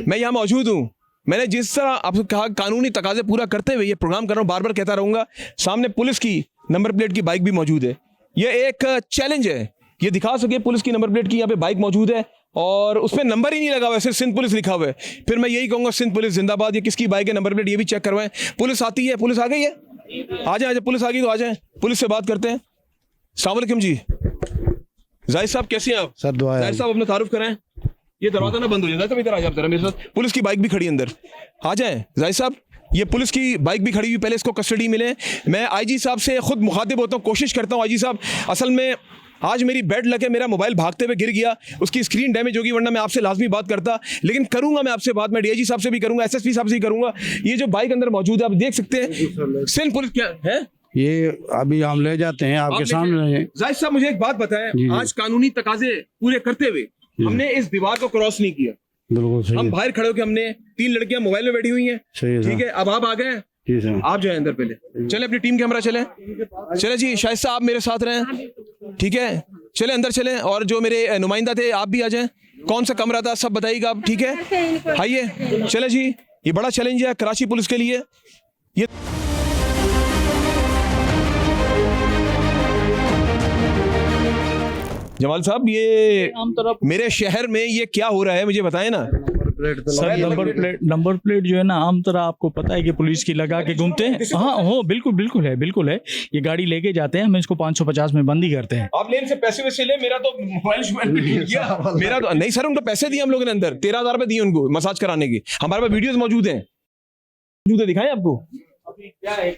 मैं यहाँ मौजूद हूँ, मैंने जिस तरह आपसे कहा कानूनी तकाजे पूरा करते हुए ये प्रोग्राम कर रहा हूँ, बार बार कहता रहूँगा। सामने पुलिस की नंबर प्लेट की बाइक भी मौजूद है, ये एक चैलेंज है, ये दिखा सके पुलिस की नंबर प्लेट की यहाँ पे बाइक मौजूद है और उसमें नंबर ही नहीं लगा हुआ है, सिर्फ सिंध पुलिस लिखा हुआ है। फिर मैं यही कहूँगा, सिंध पुलिस जिंदाबाद। ये किसकी बाइक है, नंबर प्लेट ये भी चेक करवाएं। पुलिस आती है, पुलिस आ गई है, आ जाए, पुलिस आ गई तो आ जाए, पुलिस से बात करते हैं। अस्सलाम वालेकुम जी, जाहिद साहब कैसे हैं आप? सर दुआ है। जाहिद साहब अपना तारुफ कराएं। ये दरवाजा ना बंद हो जाए, तो इधर आ जाए जरा मेरे साथ। पुलिस की बाइक भी खड़ी अंदर, आ जाए जाहिद साहब। ये पुलिस की बाइक भी खड़ी हुई, पहले इसको कस्टडी मिले। मैं आईजी साहब से खुद मुखातिब होता हूँ, कोशिश करता हूँ। आईजी साहब, असल में आज मेरी बेड लगे, मेरा मोबाइल भागते हुए गिर गया, उसकी स्क्रीन डैमेज होगी, वरना मैं आपसे लाजमी बात करता, लेकिन करूंगा मैं आपसे बात, मैं डीआईजी साहब से भी करूंगा, एसएसपी साहब से भी करूंगा। ये जो बाइक अंदर मौजूद है, आप देख सकते हैं, सिंध पुलिस क्या है, ये अभी हम ले जाते हैं आपके सामने। जाहिद साहब, मुझे एक बात बताएं, आज कानूनी तकाजे पूरे करते हुए हमने इस दीवार को क्रॉस नहीं किया। बिल्कुल सही। हम बाहर खड़े होकर, हमने 3 लड़कियां मोबाइल में बैठी हुई हैं, ठीक है, अब आप आ गए, आप जाए अंदर, पहले चले अपनी टीम कैमरा, चले जी। शाहिद साहब आप मेरे साथ रहें, ठीक है, चले अंदर चलें, और जो मेरे नुमाइंदा थे आप भी आ जाएं। कौन सा कमरा था सब बताइएगा आप, ठीक है, आइए चले जी। ये बड़ा चैलेंज है कराची पुलिस के लिए। ये जमाल साहब, ये मेरे शहर में ये क्या हो रहा है, मुझे बताएं ना। सर नंबर प्लेट जो है ना, आम तरह आपको पता है कि पुलिस की लगा के घूमते हैं। हाँ हो, बिल्कुल है। ये गाड़ी लेके जाते हैं, हम इसको 550 में बंदी करते हैं। आप लेन से पैसे वैसे ले, मेरा तो मोबाइल भी टूट गया। मेरा तो नहीं सर, उनको पैसे दिए हम लोगों ने, अंदर 13,000 रुपए दिए उनको मसाज कराने की। हमारे पास वीडियोस मौजूद हैं, जूते दिखाएं आपको।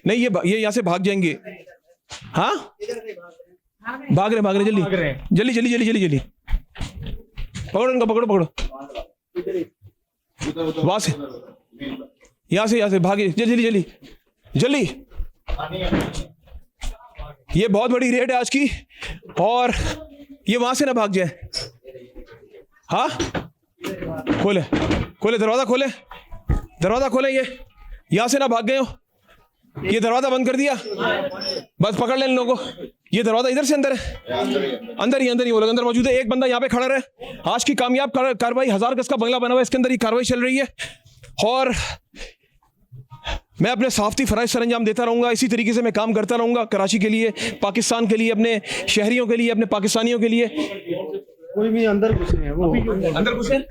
नहीं, ये यहाँ से भाग जाएंगे। हाँ, भाग रहे जल्दी पकड़ो इनको, पकड़ो वहां से, यहाँ से भागे जल्दी। ये बहुत बड़ी रेड है आज की, और ये वहां से ना भाग जाए। हाँ, खोले दरवाजा खोले, ये यहां से ना भाग गए हो। ये दरवाजा बंद कर दिया, बस पकड़ ले इन लोगों को। ये दरवाजा इधर से अंदर है, अंदर ही वो लोग अंदर मौजूद है। एक बंदा यहाँ पे खड़ा रहे। आज की कामयाब कार्रवाई, 1000 गज का बंगला बना हुआ है, इसके अंदर ही कार्रवाई चल रही है, और मैं अपने साफ्ती फराइज सर अंजाम देता रहूंगा। इसी तरीके से मैं काम करता रहूंगा कराची के लिए, पाकिस्तान के लिए, अपने शहरियों के लिए, अपने पाकिस्तानियों के लिए। कोई भी अंदर घुसे हैं, वो अंदर घुसे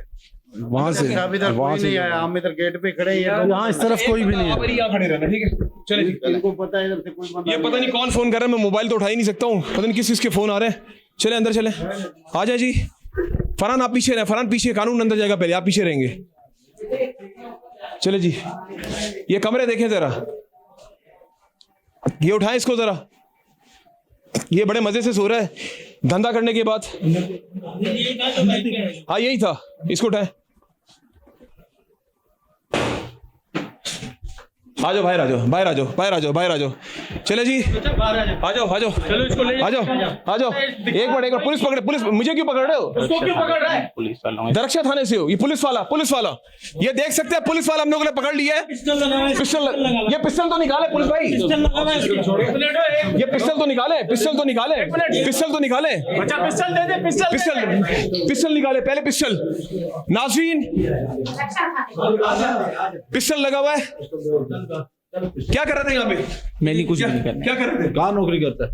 वहां से नहीं आया। हम इधर गेट पे खड़े हैं, यहाँ इस तरफ कोई भी नहीं है। यहाँ खड़े रहना, ठीक है, चले। इनको पता है इधर से कोई बंदा, ये पता नहीं कौन फोन कर रहा है, मैं मोबाइल तो उठा ही नहीं सकता हूँ, पता नहीं किस किसके फोन आ रहे हैं। चले अंदर चले, आ जाए जी। फरहान आप पीछे रहे, फरहान पीछे, कानून अंदर जाएगा, पहले आप पीछे रहेंगे। चले जी, ये कमरे देखें जरा, ये उठाएं इसको जरा, ये बड़े मजे से सो रहा है धंधा करने के बाद। हाँ यही था, इसको उठाएं। आ जाओ बाहर, आ जाओ बाहर, आ जाओ बाहर, आ जाओ बाहर, आ जाओ। चले जी, आ जाओ आ जाओ, चलो इसको ले जाओ, आ जाओ। एक मिनट, पुलिस पकड़े, पुलिस मुझे क्यों पकड़ रहे हो? उसको क्यों पकड़ रहा है? पुलिस वाला, दरक्षा थाने से हो, ये पुलिस वाला, ये देख सकते हैं पुलिस वाला हम लोगों ने पकड़ लिया है। पिस्टल, ये पिस्टल तो निकाले पुलिस भाई, ये पिस्टल तो निकाले, पिस्टल तो निकाले, पिस्टल निकाले पहले, पिस्टल। नाज़रीन, पिस्टल लगा हुआ है। क्या कर रहे थे यहाँ पे? मैंने कुछ नहीं करना। क्या कर रहे थे? कहाँ नौकरी करता है?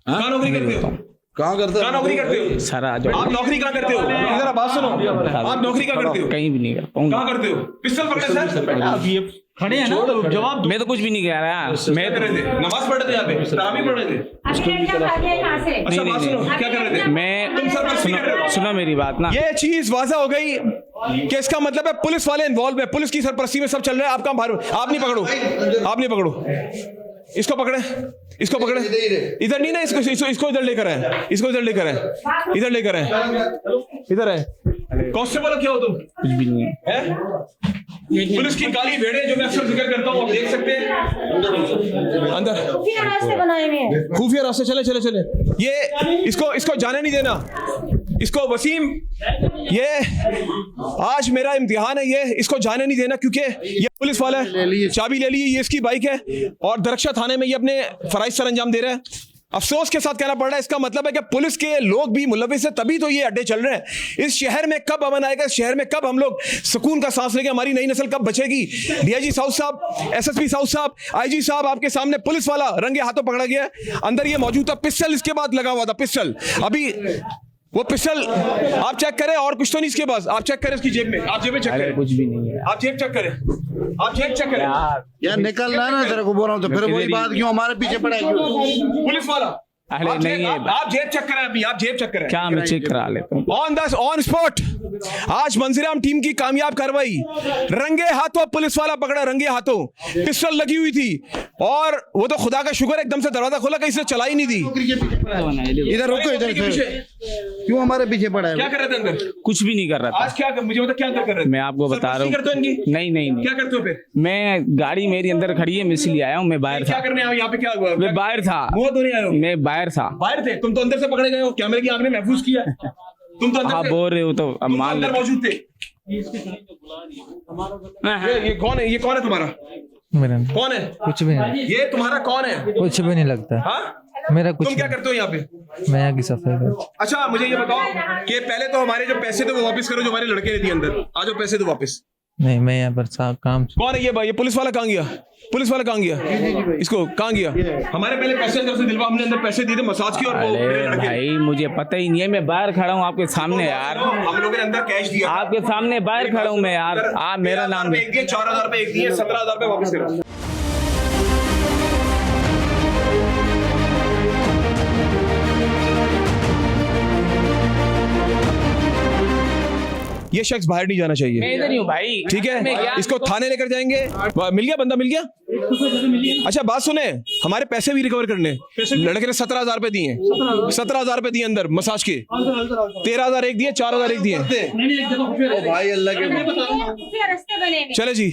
कहाँ नौकरी करते हो? कहाँ करता है? कहाँ नौकरी करते हो? सर आ जाओ। आप नौकरी कहाँ करते हो? जरा बात सुनो, आप नौकरी कहाँ करते हो? कहीं भी नहीं कर पाऊंगा। कहाँ करते हो? पिस्टल पकड़े सर? आप ये खड़े हैं ना, जवाब। मैं तो कुछ भी नहीं कह रहा, मैं कर रहे थे, नमाज पढ़ रहे थे यहाँ पे, तरावी पढ़ रहे थे। अच्छा बात सुनो, क्या कर रहे थे? मैं तुम सरपरस्ती कर रहे हो? सुना मेरी बात ना, ये चीज वाज़ा हो गई कि इसका मतलब है पुलिस वाले इन्वॉल्व है, पुलिस की सरपरस्ती में सब चल रहा है। आप काम बाहर, आप नहीं पकड़ो, आप नहीं पकड़ो, इसको पकड़े, इसको पकड़े, इधर नहीं ना, इसको इधर लेकर आए, इसको इधर लेकर आए, इधर लेकर आए, इधर आए। कांस्टेबल क्या हो तुम? कुछ भी नहीं है। पुलिस की काली भेड़े जो मैं अक्सर जिक्र करता हूँ, आप देख सकते हैं अंदर खुफिया रास्ते, चले ये इसको जाने नहीं देना, इसको वसीम, ये आज मेरा इम्तिहान है, ये इसको जाने नहीं देना, क्योंकि ये पुलिस वाला है, चाबी ले ली, ये इसकी बाइक है और दरक्षा थाने में ये अपने फराइज सर अंजाम दे रहा है। अफसोस के साथ कहना पड़ रहा है, इसका मतलब है कि पुलिस के लोग भी मुलविस है, तभी तो ये अड्डे चल रहे हैं। इस शहर में कब अमन आएगा? इस शहर में कब हम लोग सुकून का सांस लेंगे? हमारी नई नस्ल कब बचेगी? डीआईजी साउथ साहब, एसएसपी साउथ साहब, आईजी साहब, आपके सामने पुलिस वाला रंगे हाथों पकड़ा गया। अंदर ये मौजूद था, पिस्टल इसके बाद लगा हुआ था, पिस्टल। अभी वो पिस्टल आप चेक करें, और कुछ तो नहीं इसके पास, आप चेक करें इसकी जेब में, आप जेब में चेक करें, कुछ भी नहीं है। आप जेब चेक करें, आप जेब चेक करें यार निकलना है ना, तेरे को बोल रहा हूँ, तो फिर वही बात क्यों हमारे पीछे पड़ा है? पुलिस वाला अरे नहीं है, आप जेब चेक करें, अभी आप जेब चेक करें, क्या मैं चेक करा लेता हूँ ऑन स्पॉट। आज मंजरेआम टीम की कामयाब कार्रवाई, रंगे हाथों पुलिस वाला पकड़ा, रंगे हाथों, पिस्टल लगी हुई थी, और वो तो खुदा का शुक्र एकदम से दरवाजा खोला कि इसने चलाई नहीं दी। इधर रुको, इधर क्यों हमारे पीछे पड़ा है? क्या कर रहे थे अंदर? कुछ भी नहीं कर रहा था। आज क्या मुझे बता, क्या अंदर कर रहे थे? मैं आपको बता रहा हूँ। करते हो इनकी? नहीं, क्या करते हो फिर? मैं गाड़ी मेरी अंदर खड़ी है, मैं इसलिए आया हूँ, मैं बाहर क्या था। करने आए? यहाँ पे क्या हुआ? मैं बाहर था, मुंह धोने आए हो? मैं बाहर था। बाहर थे तुम? तो अंदर से पकड़े गए हो, कैमरे की आंख ने महफूज किया, तुम तो अंदर आप बोल रहे हो तो अब मान अंदर लो। मौजूद थे। ये कौन है? ये कौन है तुम्हारा? मेरा कौन है? कुछ भी नहीं, ये तुम्हारा कौन है? कुछ भी नहीं लगता। हाँ? मेरा कुछ तुम क्या नहीं। करते हो यहाँ पे? मैं यहाँ की सफाई कर। अच्छा मुझे ये बताओ कि पहले तो हमारे जो पैसे थे वो वापस करो, जो हमारे लड़के ने दिए अंदर, आ जाओ पैसे दो वापस। नहीं, मैं यहाँ पर काम। कौन है ये भाई? ये पुलिस वाला कहाँ गया? पुलिस वाला कहाँ गया? इसको कहाँ गया? हमारे पहले पैसे अंदर से दिलवा, हमने अंदर पैसे दिए थे मसाज की, और वो अरे भाई मुझे पता ही नहीं है, मैं बाहर खड़ा हूँ आपके सामने यार, हम लोगों ने अंदर कैश दिया, आपके सामने बाहर खड़ा हूँ मैं यार। आप मेरा नाम एक दिए, 4,000 रुपए एक दिए, 17,000 रुपए वापस करो। ये शख्स बाहर नहीं जाना चाहिए। मैं इधर ही हूँ भाई, ठीक है, इसको थाने लेकर जाएंगे। मिल गया बंदा? मिल गया? अच्छा बात सुने, हमारे पैसे भी रिकवर करने, लड़के ने 17,000 रुपए दिए, 17,000 रुपए दिए अंदर मसाज के, 13,000 एक दिए, 4,000 एक दिए। भाई अल्लाह के चले जी,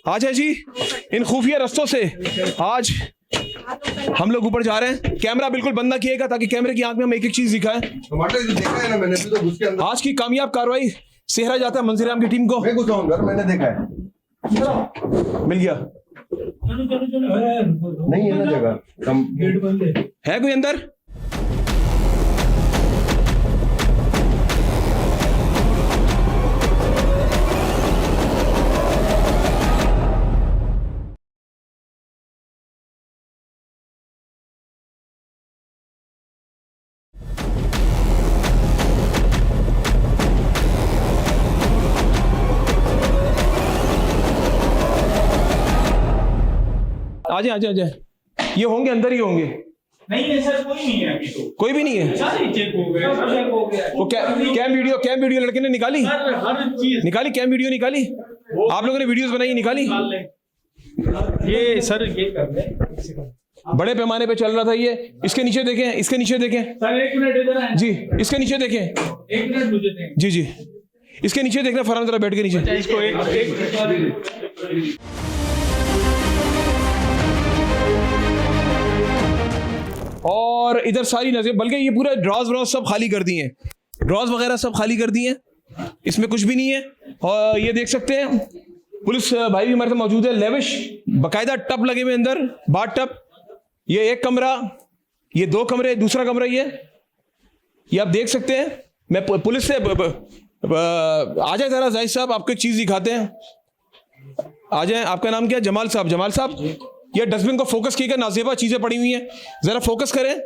आ जाए जी, इन खुफिया रस्तों से आज हम लोग ऊपर जा रहे हैं। कैमरा बिल्कुल बंद ना किएगा ताकि कैमरे की आंख में हम एक एक चीज दिखाएं। देखा है ना मैंने, तो घुस के अंदर आज की कामयाब कार्रवाई सेहरा जाता है मंजरेआम की टीम को। मैं घुसा हूं घर, मैंने देखा है। मिल गया? नहीं है ना जगह, है कोई अंदर? आजे आजे आजे, ये होंगे अंदर ही होंगे। नहीं है सर, कोई नहीं है अभी तो। कोई भी नहीं है? सारे चेक हो गए, सब चेक हो गया। वो कैम वीडियो लड़के ने निकाली? हर चीज निकाली, कैम वीडियो निकाली? आप लोगों ने वीडियोस बनाई, निकाली? ये सर ये कर ले, बड़े पैमाने पे चल रहा था ये। इसके नीचे देखें, इसके नीचे देखें सर 1 मिनट इधर आए जी, इसके नीचे देखें 1 मिनट मुझे दें जी जी, इसके नीचे देखना, फरहान जरा बैठ के नीचे। इसको एक और इधर सारी नजर, बल्कि ये पूरा ड्रॉज व्रॉज सब खाली कर दिए, ड्रॉज वगैरह सब खाली कर दिए, इसमें कुछ भी नहीं है। और ये देख सकते हैं पुलिस भाई भी हमारे साथ मौजूद है। लेविश बाकायदा टप लगे हुए अंदर, बाथ टप। ये एक कमरा, ये 2 कमरे, दूसरा कमरा ये आप देख सकते हैं। मैं पुलिस से आ जाए जरा जाहिद साहब, आपको एक चीज दिखाते हैं। आ जाए, आपका नाम क्या है? जमाल साहब। जमाल साहब, ये डस्टबिन को फोकस कीजिएगा, नाजेबा चीजें पड़ी हुई हैं, जरा फोकस करें,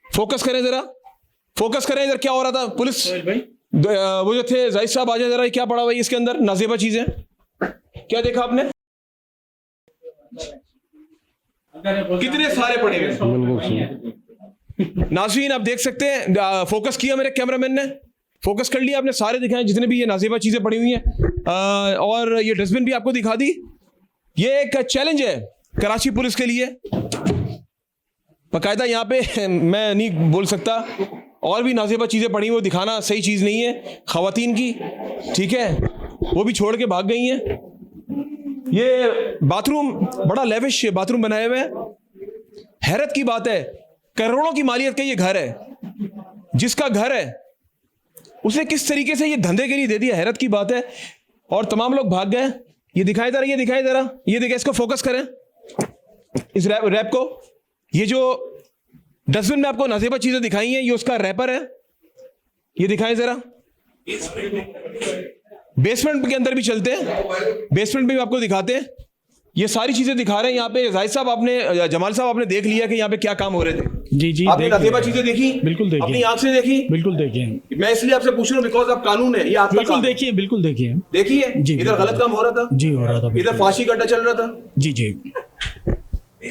फोकस करें, जरा फोकस करें। इधर क्या हो रहा था? पुलिस वो जो थे, जाहिद साहब आ जाए जरा, क्या पड़ा हुआ है इसके अंदर? नाजेबा चीजें क्या देखा आपने? कितने सारे पड़े हुए। नाज़रीन आप देख सकते हैं, फोकस किया मेरे कैमरामैन ने, फोकस कर लिया, आपने सारे दिखाए जितने भी ये नाजेबा चीजें पड़ी हुई हैं। और ये डस्टबिन भी आपको दिखा दी। ये एक चैलेंज है कराची पुलिस के लिए, बाकायदा यहाँ पे मैं नहीं बोल सकता, और भी नाजेबा चीज़ें पड़ी वो दिखाना सही चीज़ नहीं है ख़वातीन की, ठीक है? वो भी छोड़ के भाग गई हैं। ये बाथरूम बड़ा लेविश बाथरूम बनाए हुए हैं। हैरत की बात है, करोड़ों की मालियत का ये घर है, जिसका घर है उसने किस तरीके से ये धंधे के लिए दे दिया, हैरत की बात है। और तमाम लोग भाग गए। ये दिखाई जरा, ये दिखाई जरा, ये देखिए, इसको फोकस करें, इस रैप को। ये जो डस्टबिन में आपको नाजेबा चीजें दिखाई हैं, ये उसका रैपर है, ये दिखाएं जरा। बेसमेंट के अंदर भी चलते हैं, बेसमेंट में भी आपको दिखाते हैं। ये सारी चीजें दिखा रहे हैं यहाँ पे। जाहिद साहब आपने, जमाल साहब आपने देख लिया कि यहाँ पे क्या काम हो रहे थे। जी जी, आपने नाजेबा चीजें देखी? बिल्कुल देखी, अपनी आंख से देखी? बिल्कुल देखिए। मैं इसलिए आपसे पूछ रहा हूँ बिकॉज आप कानून है, ये आपका बिल्कुल काम है। देखिए, बिल्कुल देखिए, देखिए इधर गलत काम हो रहा था जी, हो रहा था, इधर फांसी का अड्डा चल रहा था जी जी।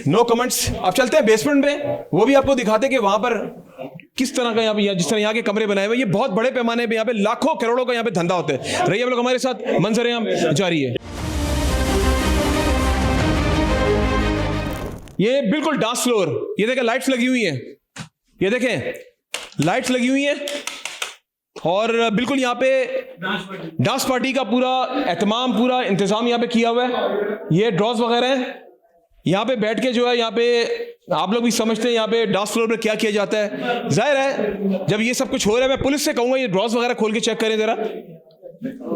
No comments. आप चलते हैं बेसमेंट में, वो भी आपको दिखाते कि वहां पर किस तरह का यहाँ पे, जिस तरह यहाँ के कमरे बनाए हुए, ये बहुत बड़े पैमाने पे यहाँ पे लाखों करोड़ों का यहाँ पे धंधा होता है। रहिए आप लोग हमारे साथ, मंजर-ए-आम जारी है। ये बिल्कुल डांस फ्लोर, ये देखें लाइट्स लगी हुई हैं, ये देखें लाइट्स लगी हुई हैं, और बिल्कुल यहाँ पे डांस पार्टी का पूरा एहतमाम, पूरा इंतजाम यहाँ पे किया हुआ है। ये ड्रॉज वगैरह हैं, यहाँ पे बैठ के जो है, यहाँ पे आप लोग भी समझते हैं यहाँ पे डांस फ्लोर पे क्या किया जाता है। जाहिर है जब ये सब कुछ हो रहा है, मैं पुलिस से कहूँगा ये ड्रॉज वगैरह खोल के चेक करें जरा,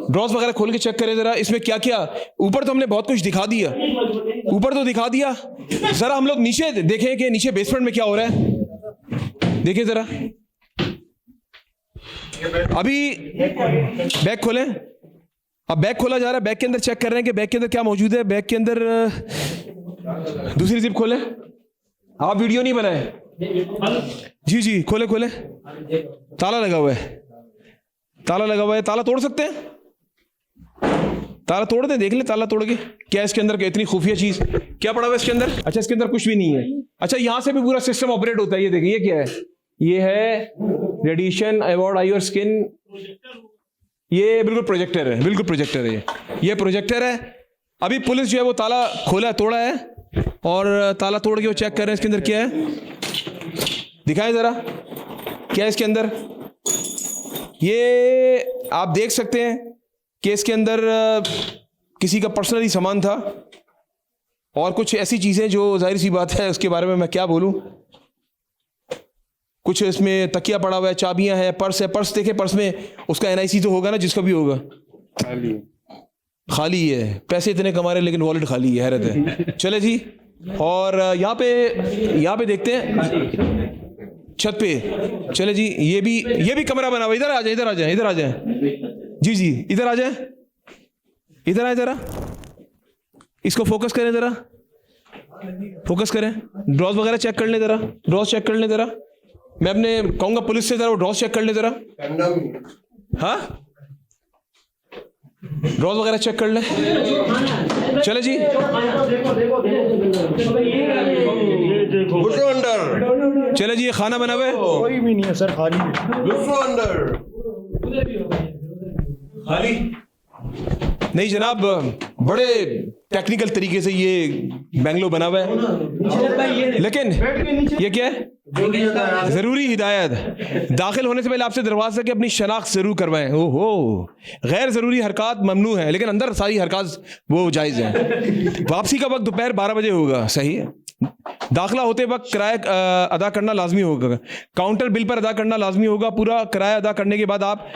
ड्रॉज वगैरह खोल के चेक करें जरा, इसमें क्या क्या। ऊपर तो हमने बहुत कुछ दिखा दिया, ऊपर तो दिखा दिया, जरा हम लोग नीचे देखें कि नीचे बेसमेंट में क्या हो रहा है। देखिए जरा, अभी बैग खोलें, अब बैग खोला जा रहा है, बैग के अंदर चेक कर रहे हैं कि बैग के अंदर क्या मौजूद है। बैग के अंदर दूसरी जिप खोलें, आप वीडियो नहीं बनाए जी जी, खोले खोले, ताला लगा हुआ है, ताला लगा हुआ है, ताला तोड़ सकते हैं, ताला तोड़ दे, देख ले ताला तोड़ के क्या इसके अंदर, इतनी खुफिया चीज क्या पड़ा हुआ है इसके अंदर। अच्छा इसके अंदर कुछ भी नहीं है। अच्छा यहाँ से भी पूरा सिस्टम ऑपरेट होता है। ये देखिए ये क्या है, ये है radiation avoid I your skin, ये बिल्कुल प्रोजेक्टर है, बिल्कुल प्रोजेक्टर है, ये प्रोजेक्टर है। अभी पुलिस जो है वो ताला खोला है, तोड़ा है, और ताला तोड़ के वो चेक कर रहे हैं इसके अंदर क्या है। दिखाएं जरा क्या है इसके अंदर। ये आप देख सकते हैं कि इसके अंदर किसी का पर्सनली सामान था, और कुछ ऐसी चीज़ें जो जाहिर सी बात है उसके बारे में मैं क्या बोलूं। कुछ इसमें तकिया पड़ा हुआ है, चाबियां हैं, पर्स है। पर्स देखे, पर्स में उसका NIC तो होगा ना, जिसका भी होगा, खाली है। पैसे इतने कमा रहे लेकिन वॉलेट खाली है, हैरत है। चले जी, और यहाँ पे देखते हैं छत पे। चले जी, ये भी कमरा बना हुआ। इधर आ जाए, इधर आ जाए, इधर आ जाए जी जी, इधर आ जाए, इधर आए जरा, इसको फोकस करें जरा, फोकस करें, ड्रॉज वगैरह चेक कर लें जरा, ड्रॉज चेक कर लें जरा। मैं अपने कहूँगा पुलिस से जरा वो ड्रॉज चेक कर लें जरा। हाँ, ड्रॉज वगैरह चेक कर लें। चले जी, अंदर चले जी, ये खाना बना हुआ है, कोई भी नहीं है सर, खाली अंदर खाली। नहीं जनाब, बड़े टेक्निकल तरीके से ये बेंगलो बना हुआ है, लेकिन ये क्या है? ज़रूरी हिदायत, दाखिल होने से पहले आपसे दरवाज़ा की अपनी शनाख्त ज़रूर करवाएं। ओहो, गैर ज़रूरी हरकत ममनू है, लेकिन अंदर सारी हरकत वो जायज़ है। वापसी का वक्त दोपहर 12 बजे होगा, सही है। दाखिला होते वक्त किराया अदा करना लाजमी होगा, काउंटर बिल पर अदा करना लाजमी होगा। पूरा किराया अदा करने के बाद आप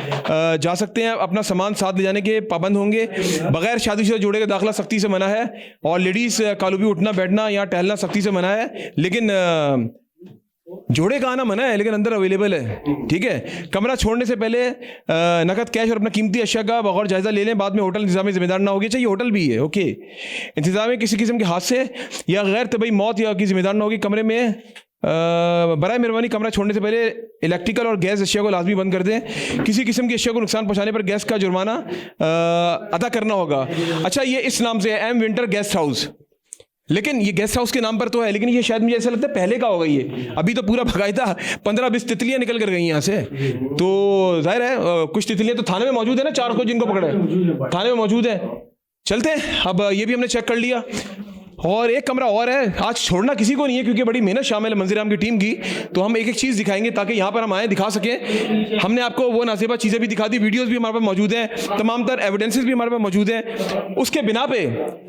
जा सकते हैं। अपना सामान साथ ले जाने के पाबंद होंगे। बगैर शादीशुदा जोड़े का दाखिला सख्ती से मना है, और लेडीज़ कालूबी उठना बैठना या टहलना सख्ती से मना है, लेकिन जोड़े का आना मना है, लेकिन अंदर अवेलेबल है। ठीक है। कमरा छोड़ने से पहले नकद कैश और अपना कीमती अशिया का बगौर जायज़ा ले लें। बाद में होटल इंतजाम जिम्मेदार ना होगी। चाहिए होटल भी है, ओके। इंतजाम किसी किस्म के हादसे या गैर तबई मौत या की जिम्मेदार ना होगी। कमरे में बराए मेहरबानी कमरा छोड़ने से पहले इलेक्ट्रिकल और गैस अशिया को लाजमी बंद कर दें। किसी किस्म की अशिया को नुकसान पहुँचाने पर गैस का जुर्माना अदा करना होगा। अच्छा, ये इस नाम से है, एम विंटर गेस्ट हाउस, लेकिन ये गेस्ट हाउस के नाम पर तो है, लेकिन ये शायद मुझे ऐसा लगता है पहले का होगा ये। अभी तो पूरा बाकायदा 15-20 तितलियां निकल कर गई यहाँ से, तो जाहिर है कुछ तितलियां तो थाने में मौजूद है ना, 4 को जिनको पकड़े थाने में मौजूद है। चलते हैं, अब ये भी हमने चेक कर लिया। और एक कमरा और है, आज छोड़ना किसी को नहीं है क्योंकि बड़ी मेहनत शामिल है मंजर-ए-आम की टीम की, तो हम एक एक चीज़ दिखाएंगे ताकि यहाँ पर हम आए दिखा सकें। हमने आपको वो नाज़ेबा चीज़ें भी दिखा दी, वीडियोस भी हमारे पास मौजूद हैं, तमाम तर एविडेंसेस भी हमारे पास मौजूद हैं। उसके बिना पे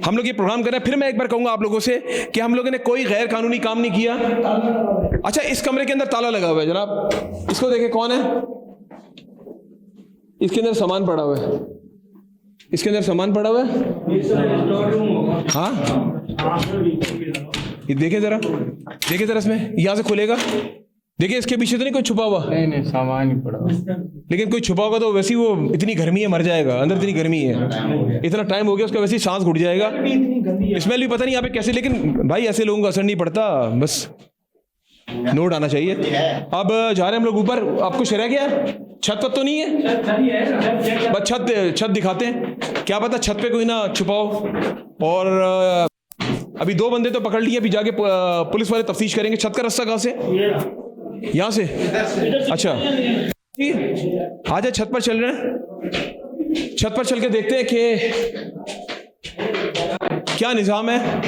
हम लोग ये प्रोग्राम कर रहे हैं। फिर मैं एक बार कहूँगा आप लोगों से कि हम लोगों ने कोई गैर कानूनी काम नहीं किया। अच्छा, इस कमरे के अंदर ताला लगा हुआ है जनाब, इसको देखें कौन है, इसके अंदर सामान पड़ा हुआ है, इसके अंदर सामान पड़ा हुआ है। हाँ, ये देखे जरा, देखे जरा, इसमें यहाँ से खुलेगा, देखिए इसके पीछे तो नहीं कोई छुपा हुआ। नहीं सामान ही पड़ा, लेकिन कोई छुपा होगा तो वैसे ही वो इतनी गर्मी है मर जाएगा, अंदर इतनी गर्मी है, इतना टाइम हो गया उसका, वैसे ही सांस घुट जाएगा। स्मेल भी पता नहीं यहाँ पे कैसे, लेकिन भाई ऐसे लोगों का असर नहीं पड़ता, बस नोट आना चाहिए। अब जा रहे हैं हम लोग ऊपर। आपको शरह क्या है? छत पर तो नहीं है, बस छत दिखाते हैं, क्या पता छत पे कोई ना छुपाओ। और अभी 2 बंदे तो पकड़ लिए, अभी जाके पुलिस वाले तफ्तीश करेंगे। छत का रास्ता कहाँ से? यहाँ से। अच्छा, आजा छत पर चल रहे हैं, छत पर चल के देखते हैं कि क्या निज़ाम है।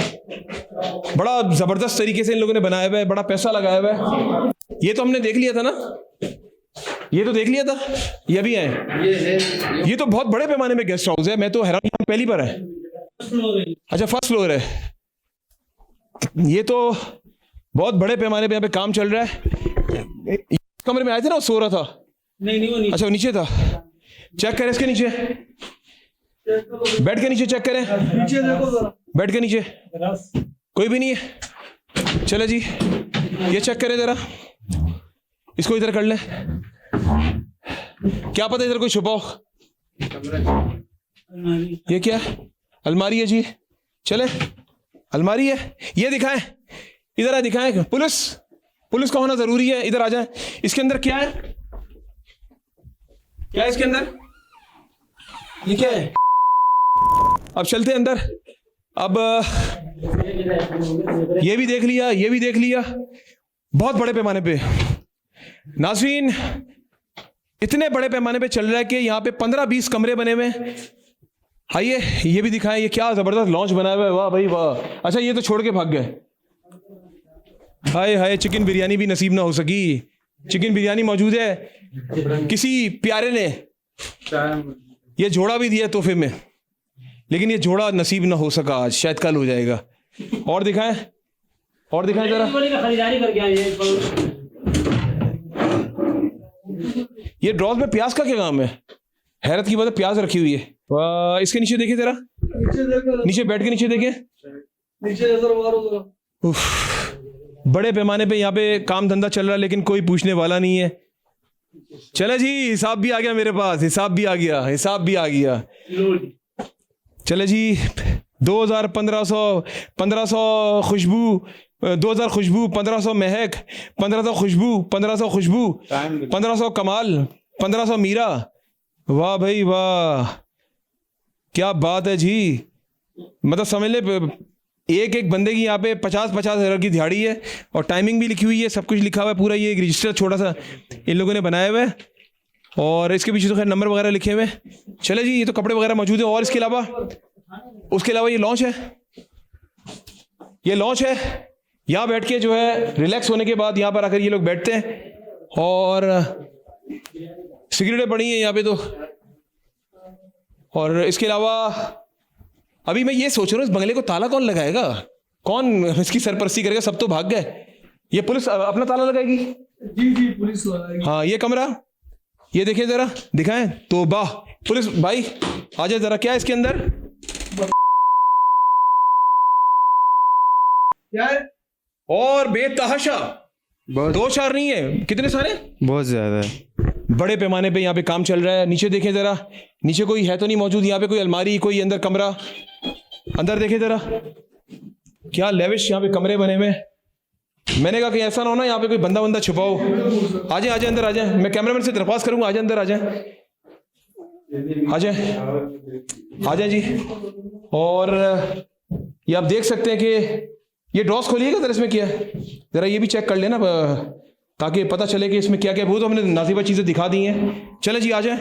बड़ा ज़बरदस्त तरीके से इन लोगों ने बनाया हुआ है, बड़ा पैसा लगाया हुआ है। ये तो हमने देख लिया था ना, ये तो देख लिया था, ये भी है। ये तो बहुत बड़े पैमाने में गेस्ट हाउस है, मैं तो हैरान, पहली बार है। अच्छा, फर्स्ट फ्लोर है, ये तो बहुत बड़े पैमाने पे यहाँ पे काम चल रहा है। कमरे में आए थे ना, सो रहा था। नहीं वो नीचे। अच्छा, वो नीचे था। चेक करें इसके नीचे, बेड के नीचे चेक करें, नीचे देखो, बेड के नीचे कोई भी नहीं है। चले जी, ये चेक करें जरा, इसको इधर कर लें, क्या पता इधर कोई छुपा हो। ये क्या है? अलमारी है जी, चले, अलमारी है, ये दिखाएं, इधर आ दिखाएं। पुलिस का होना जरूरी है, इधर आ जाए। इसके अंदर क्या है? क्या है इसके अंदर? ये क्या है? अब चलते हैं अंदर। अब ये भी देख लिया, ये भी देख लिया, बहुत बड़े पैमाने पे। नाज़रीन, इतने बड़े पैमाने पे चल रहा है कि यहाँ पे 15-20 कमरे बने हुए हैं। आइए ये भी दिखाएं, ये क्या ज़बरदस्त लॉन्च बनाया हुआ है, वाह भाई वाह। अच्छा, ये तो छोड़ के भाग गए। हाय हाय, चिकन बिरयानी भी नसीब ना हो सकी। चिकन बिरयानी मौजूद है, किसी प्यारे ने ये जोड़ा भी दिया तोहफे में, लेकिन ये जोड़ा नसीब ना हो सका आज, शायद कल हो जाएगा। और दिखाएं, और दिखाएं जरा। ये ड्रॉज में प्याज का क्या काम है? हैरत की बात है, प्याज रखी हुई है। इसके नीचे देखिए जरा, नीचे बेड के नीचे देखिए, बड़े पैमाने पे यहाँ पे काम धंधा चल रहा है, लेकिन कोई पूछने वाला नहीं है। चले जी, हिसाब भी आ गया मेरे पास, हिसाब भी आ गया, हिसाब भी आ गया। चले जी, 1500 खुशबू, 2000 खुशबू, 1500 महक, 1500 खुशबू, 1500 खुशबू, 1500 कमाल, 1500 मीरा। वाह भाई वाह, क्या बात है जी। मतलब समझ ले, एक बंदे की यहाँ पे 50-50 हज़ार की दिहाड़ी है, और टाइमिंग भी लिखी हुई है, सब कुछ लिखा हुआ है पूरा। ये एक रजिस्टर छोटा सा इन लोगों ने बनाया हुआ है। और इसके पीछे तो खैर नंबर वगैरह लिखे हुए हैं। चले जी, ये तो कपड़े वगैरह मौजूद है। और इसके अलावा ये लॉन्च है, ये लॉन्च है। यहाँ बैठ के जो है रिलैक्स होने के बाद यहाँ पर आकर ये लोग बैठते हैं और सिगरेटें पड़ी हैं यहाँ पे तो। और इसके अलावा अभी मैं ये सोच रहा हूँ इस बंगले को ताला कौन लगाएगा, कौन इसकी सरपरस्ती करेगा? सब तो भाग गए। ये पुलिस अपना ताला लगाएगी? जी पुलिस लगाएगी। हाँ, ये कमरा ये देखिए जरा, दिखाएं तो। वाह पुलिस भाई आ जाए जरा, क्या है इसके अंदर? क्या है? और बेतहाशा, 2-4 नहीं है, कितने सारे? बहुत ज्यादा है। बड़े पैमाने पे यहाँ पे काम चल रहा है। नीचे देखें जरा, नीचे कोई है तो नहीं मौजूद? यहाँ पे कोई अलमारी, कोई अंदर कमरा, अंदर देखें जरा, क्या लेविश यहाँ पे कमरे बने हुए। मैंने कहा कि ऐसा ना हो ना यहाँ पे कोई बंदा छुपा हो। आ जाए अंदर आ जाए, मैं कैमरामैन से दरख्वास्त करूंगा, आ जाए अंदर आ जाए, आ जाए जी। और ये आप देख सकते हैं कि ये ड्रॉस खोलिएगा जरा, इसमें क्या है जरा ये भी चेक कर लेना ताकि पता चले कि इसमें क्या क्या। वो तो हमने नाज़िबा चीज़ें दिखा दी हैं। चले जी, आ जाए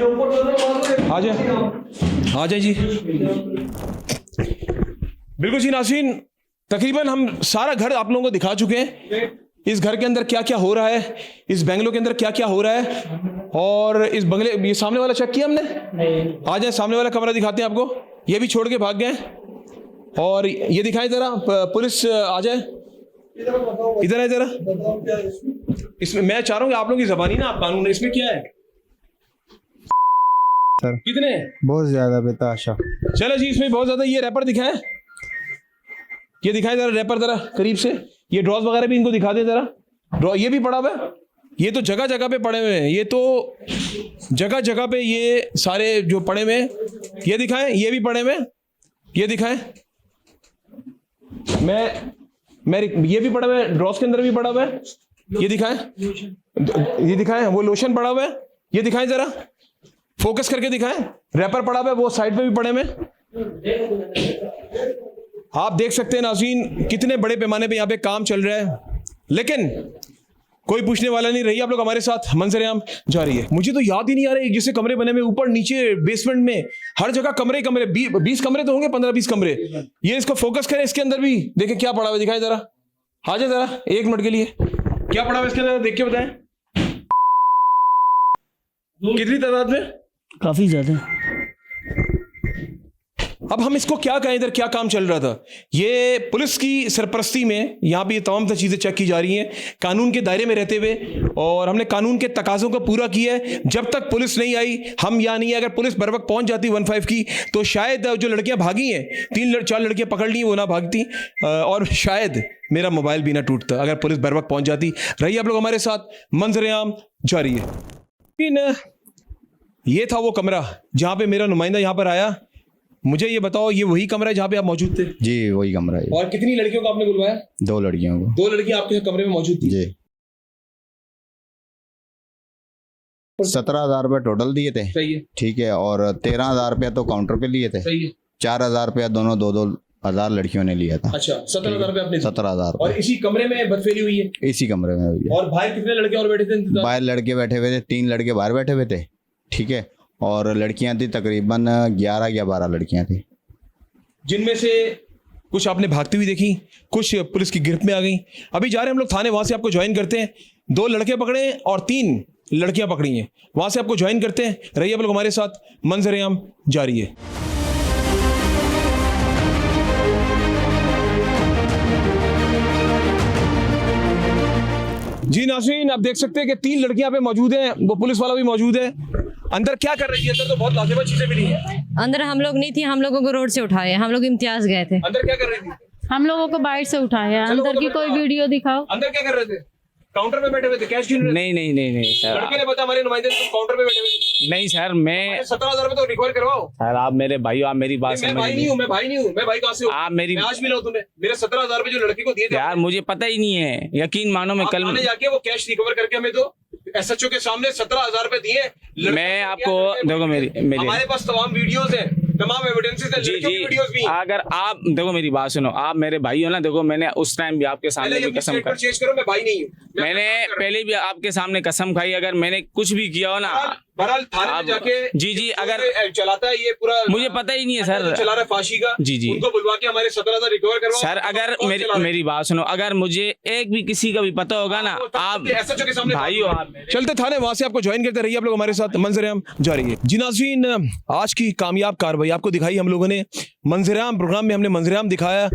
जी। बिल्कुल जी नाज़रीन, तकरीबन हम सारा घर आप लोगों को दिखा चुके हैं। इस घर के अंदर क्या क्या हो रहा है, इस बंगलो के अंदर क्या क्या हो रहा है। और इस बंगले, ये सामने वाला चेक किया हमने? आ जाए, सामने वाला कमरा दिखाते हैं आपको। ये भी छोड़ के भाग गए। और ये दिखाएं जरा, पुलिस आ जाए, इधर है जरा। इसमें मैं चाह रहा हूँ कि आप लोगों की ज़बानी ना आप कानून है, इसमें क्या है सर? कितने? बहुत ज्यादा बेतहाशा। चलो जी, इसमें बहुत ज्यादा। ये रैपर दिखाएं, ये दिखाएं जरा रैपर जरा करीब से। ये ड्रॉज वगैरह भी इनको दिखा दें जरा। ये भी पड़ा हुआ है, ये तो जगह जगह पे पड़े हुए हैं, ये तो जगह जगह पे ये सारे जो पड़े हुए हैं। ये दिखाएं, ये भी पड़े हुए हैं, ये दिखाएं। मैं ये भी पड़ा हुआ है, ड्रॉस के अंदर भी पड़ा हुआ है। ये दिखाएं, ये दिखाएं, वो लोशन पड़ा हुआ है। ये दिखाएं जरा, फोकस करके दिखाएं। रैपर पड़ा हुआ है, वो साइड पे भी पड़े हुए। आप देख सकते हैं नाज़रीन, कितने बड़े पैमाने पे यहाँ पे काम चल रहा है, लेकिन कोई पूछने वाला नहीं। रही आप लोग हमारे साथ, मंजर-ए-आम जारी है। मुझे तो याद ही नहीं आ रहा है जैसे कमरे बने हुए ऊपर नीचे बेसमेंट में, हर जगह कमरे 20 कमरे तो होंगे, 15-20 कमरे। ये इसको फोकस करें, इसके अंदर भी देखें क्या पड़ा हुआ है, दिखाएं जरा। आ जाए जरा 1 मिनट के लिए, क्या पड़ा हुआ है इसके अंदर, देख के बताएं। कितनी तादाद में? काफी ज्यादा। अब हम इसको क्या कहें, इधर क्या काम चल रहा था? ये पुलिस की सरपरस्ती में यहाँ पे ये तमाम चीज़ें चेक की जा रही हैं कानून के दायरे में रहते हुए, और हमने कानून के तकाज़ों को पूरा किया है। जब तक पुलिस नहीं आई हम यहाँ नहीं है। अगर पुलिस बर वक्त पहुँच जाती 15 की, तो शायद जो लड़कियाँ भागी हैं, 3-4 लड़कियाँ पकड़ ली, वो ना भागती, और शायद मेरा मोबाइल भी ना टूटता अगर पुलिस बर वक्त पहुँच जाती। रही आप लोग हमारे साथ, मंजर-ए-आम जारी है। लेकिन ये था वो कमरा जहाँ पे मेरा नुमाइंदा यहाँ पर आया। मुझे ये बताओ, ये वही कमरा है जहाँ पे आप मौजूद थे? जी वही कमरा है। और कितनी लड़कियों को आपने बुलवाया? 2 लड़कियों को। 2 लड़कियां आपके कमरे में मौजूद थी? जी। 17,000 रुपये टोटल दिए थे। सही है। ठीक है, और 13,000 रुपया तो काउंटर पे लिए थे। सही है। 4,000 रुपया दोनों 2-2 हज़ार लड़कियों ने लिया था। अच्छा, 17,000 रुपये आपने? 17,000। और इसी कमरे में बदफेली हुई है? इसी कमरे में हुई है। और बाहर कितने लड़के और बैठे थे? बाहर लड़के बैठे हुए थे, 3 लड़के बाहर बैठे हुए थे। ठीक है, और लड़कियां थी तकरीबन 11 या 12 लड़कियां थी, जिनमें से कुछ आपने भागती हुई देखी, कुछ पुलिस की गिरफ्त में आ गई। अभी जा रहे हैं हम लोग थाने, वहां से आपको ज्वाइन करते हैं। 2 लड़के पकड़े और 3 लड़कियां पकड़ी हैं, वहां से आपको ज्वाइन करते हैं। रहिए आप लोग हमारे साथ, मंजर-ए-आम जारी है। जी नाज़रीन, आप देख सकते हैं कि 3 लड़कियां पे मौजूद हैं, वो पुलिस वाला भी मौजूद है। अंदर क्या कर रही है? अंदर तो बहुत लाजवाब चीजें मिली हैं। अंदर हम लोग नहीं थी, हम लोगों को रोड से उठाए, हम लोग इम्तियाज गए थे। अंदर क्या कर रही थी? हम लोगों को बाइट से उठाया। अंदर की कोई वीडियो दिखाओ। अंदर क्या कर रहे थे? काउंटर पे बैठे हुए थे, कैश गिन रहे थे? नहीं सर। लड़के ने बताया हमारे नुमाइंदे तुम काउंटर पे बैठे हुए थे। नहीं सर, मैं 17,000 रुपए तो रिकवर करवाओ। सर आप मेरे भाई हो, आप मेरी बात मैं भाई नहीं हूँ, मैं भाई नहीं हूँ। मैं भाई कहाँ से हूँ? आप मेरी, मैं आज मिला हूँ तुम्हें। मेरे 17,000 रुपए जो लड़की को दिए थे यार मुझे पता ही नहीं है, यकीन मानो। मैं कल जाके वो कैश रिकवर करके हमें दो। SHO के सामने 17,000 रुपए दिए। मैं आपको देखो, मेरी हमारे पास तमाम वीडियोस हैं, तमाम एविडेंसेस हैं, लड़कियों की वीडियोस भी। अगर आप देखो मेरी बात सुनो, आप मेरे भाई हो ना। देखो मैंने उस टाइम भी आपके सामने भी कसम खाई। चेंज करो, मैं भाई नहीं हूँ। मैंने पहले भी आपके सामने कसम खाई, अगर मैंने कुछ भी किया हो ना, बहरहाल थाने में जाके जी अगर चलाता है ये पूरा, मुझे पता ही नहीं है सर, चला रहा है फांसी का। जी उनको बुलवा के हमारे 17,000 रिकवर करवाओ सर। अगर मेरी बात सुनो, अगर मुझे एक भी किसी का भी पता होगा ना, आप SHO के सामने भाई हो आप। चलते थाने, वहां से आपको ज्वाइन करते रहिए आप लोग हमारे साथ। मंजर-ए-आम जारी है जी नाज़रीन, आज की कामयाब कार्रवाई आपको दिखाई हम लोगों ने। मंजर-ए-आम प्रोग्राम में हमने मंजर-ए-आम दिखाया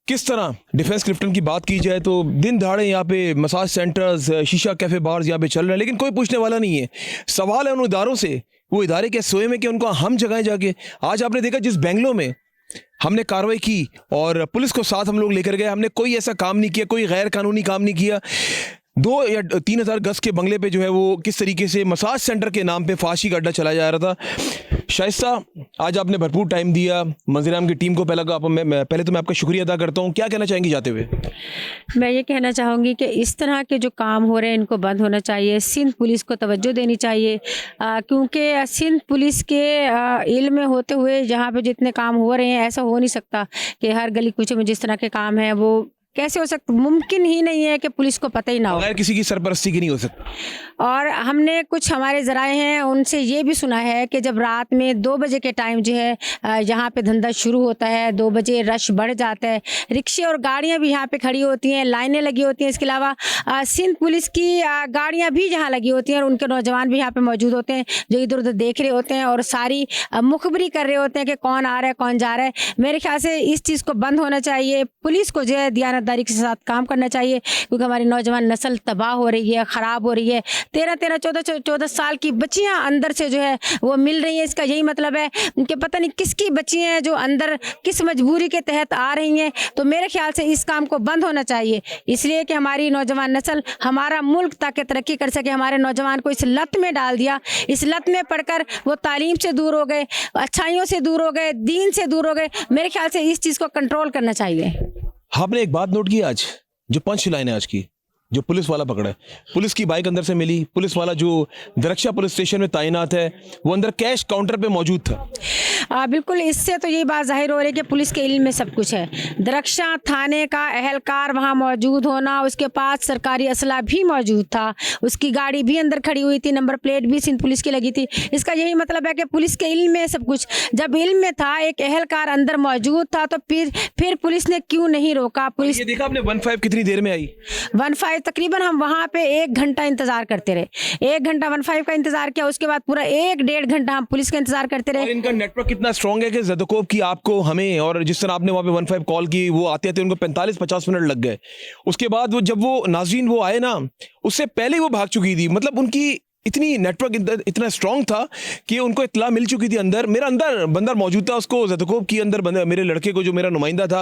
किस तरह डिफेंस क्लिफ्टन की बात की जाए तो दिन दहाड़े यहाँ पे मसाज सेंटर्स, शीशा कैफे बार्स यहाँ पे चल रहे हैं, लेकिन कोई पूछने वाला नहीं है। सवाल है उन इदारों से, वो इदारे क्या सोए में कि उनको हम जगाएं जाके। आज आपने देखा जिस बेंगलोर में हमने कार्रवाई की और पुलिस को साथ हम लोग लेकर गए, हमने कोई ऐसा काम नहीं किया, कोई गैर कानूनी काम नहीं किया। 2 या 3,000 गज के बंगले पे जो है वो किस तरीके से मसाज सेंटर के नाम पे फांसी का अड्डा चलाया जा रहा था। शाइस्ता, आज आपने भरपूर टाइम दिया मंजर-ए-आम की टीम को। पहले तो मैं आपका शुक्रिया अदा करता हूँ। क्या कहना चाहेंगी जाते हुए? मैं ये कहना चाहूँगी कि इस तरह के जो काम हो रहे हैं इनको बंद होना चाहिए। सिंध पुलिस को तवज्जो देनी चाहिए, क्योंकि सिंध पुलिस के इल्म में होते हुए जहाँ पे जितने काम हो रहे हैं, ऐसा हो नहीं सकता कि हर गली कूचे में जिस तरह के काम है वो कैसे हो सकता, मुमकिन ही नहीं है कि पुलिस को पता ही ना हो। बगैर किसी की सरपरस्ती की नहीं हो सकता। और हमने कुछ हमारे ज़राए हैं उनसे ये भी सुना है कि जब रात में 2 बजे के टाइम जो है यहाँ पे धंधा शुरू होता है, 2 बजे रश बढ़ जाता है, रिक्शे और गाड़ियाँ भी यहाँ पे खड़ी होती हैं, लाइनें लगी होती हैं। इसके अलावा सिंध पुलिस की गाड़ियाँ भी यहाँ लगी होती हैं और उनके नौजवान भी यहाँ पे मौजूद होते हैं जो इधर उधर देख रहे होते हैं और सारी मुखबरी कर रहे होते हैं कि कौन आ रहा है कौन जा रहा है। मेरे ख्याल से इस चीज़ को बंद होना चाहिए। पुलिस को जो है दियानतदारी के साथ काम करना चाहिए, क्योंकि हमारी नौजवान नस्ल तबाह हो रही है, ख़राब हो रही है। 13-13, 14-14 साल की बच्चियां अंदर से जो है वो मिल रही हैं। इसका यही मतलब है कि पता नहीं किसकी बच्चियां हैं जो अंदर किस मजबूरी के तहत आ रही हैं। तो मेरे ख्याल से इस काम को बंद होना चाहिए, इसलिए कि हमारी नौजवान नस्ल, हमारा मुल्क ताकि तरक्की कर सके। हमारे नौजवान को इस लत में डाल दिया, इस लत में पढ़कर वो तालीम से दूर हो गए, अच्छाइयों से दूर हो गए, दीन से दूर हो गए। मेरे ख्याल से इस चीज़ को कंट्रोल करना चाहिए। आपने एक बात नोट की आज, जो पंच लाइन है आज की, जो पुलिस वाला पकड़ा है, पुलिस की बाइक अंदर से मिली, पुलिस वाला जो दरक्षा पुलिस स्टेशन में तैनात है वो अंदर कैश काउंटर पे मौजूद था। बिल्कुल, इससे तो ये बात जाहिर हो रही है कि पुलिस के इल्म में सब कुछ है। दरक्षा थाने का अहलकार वहाँ मौजूद होना, उसके पास सरकारी असला भी मौजूद था, उसकी गाड़ी भी अंदर खड़ी हुई थी, नंबर प्लेट भी सिंध पुलिस की लगी थी। इसका यही मतलब है कि पुलिस के इल्म में सब कुछ। जब इल्म में था, एक अहलकार अंदर मौजूद था, तो फिर पुलिस ने क्यों नहीं रोका? पुलिस ये देखा आपने 15 कितनी देर में आई? 15 तकरीबन हम वहाँ पे 1 घंटा इंतजार करते रहे। 1 घंटा 15 का इंतजार किया, उसके बाद पूरा 1-1.5 घंटा हम पुलिस का इंतजार करते रहे। और इनका नेटवर्क कितना स्ट्रांग है कि ज़दकोब की आपको, हमें, और जिस तरह आपने वहाँ पे 15 कॉल की, वो आते थे उनको 45-50 मिनट लग गए। उसके बाद वो जब वो नाज़रीन वो आए ना, उससे पहले वो भाग चुकी थी। मतलब उनकी इतनी नेटवर्क इतना स्ट्रांग था कि उनको इत्तला मिल चुकी थी। मेरा अंदर बंदर मौजूद था, उसको ज़दकोब की अंदर मेरे लड़के को, जो मेरा नुमाइंदा था,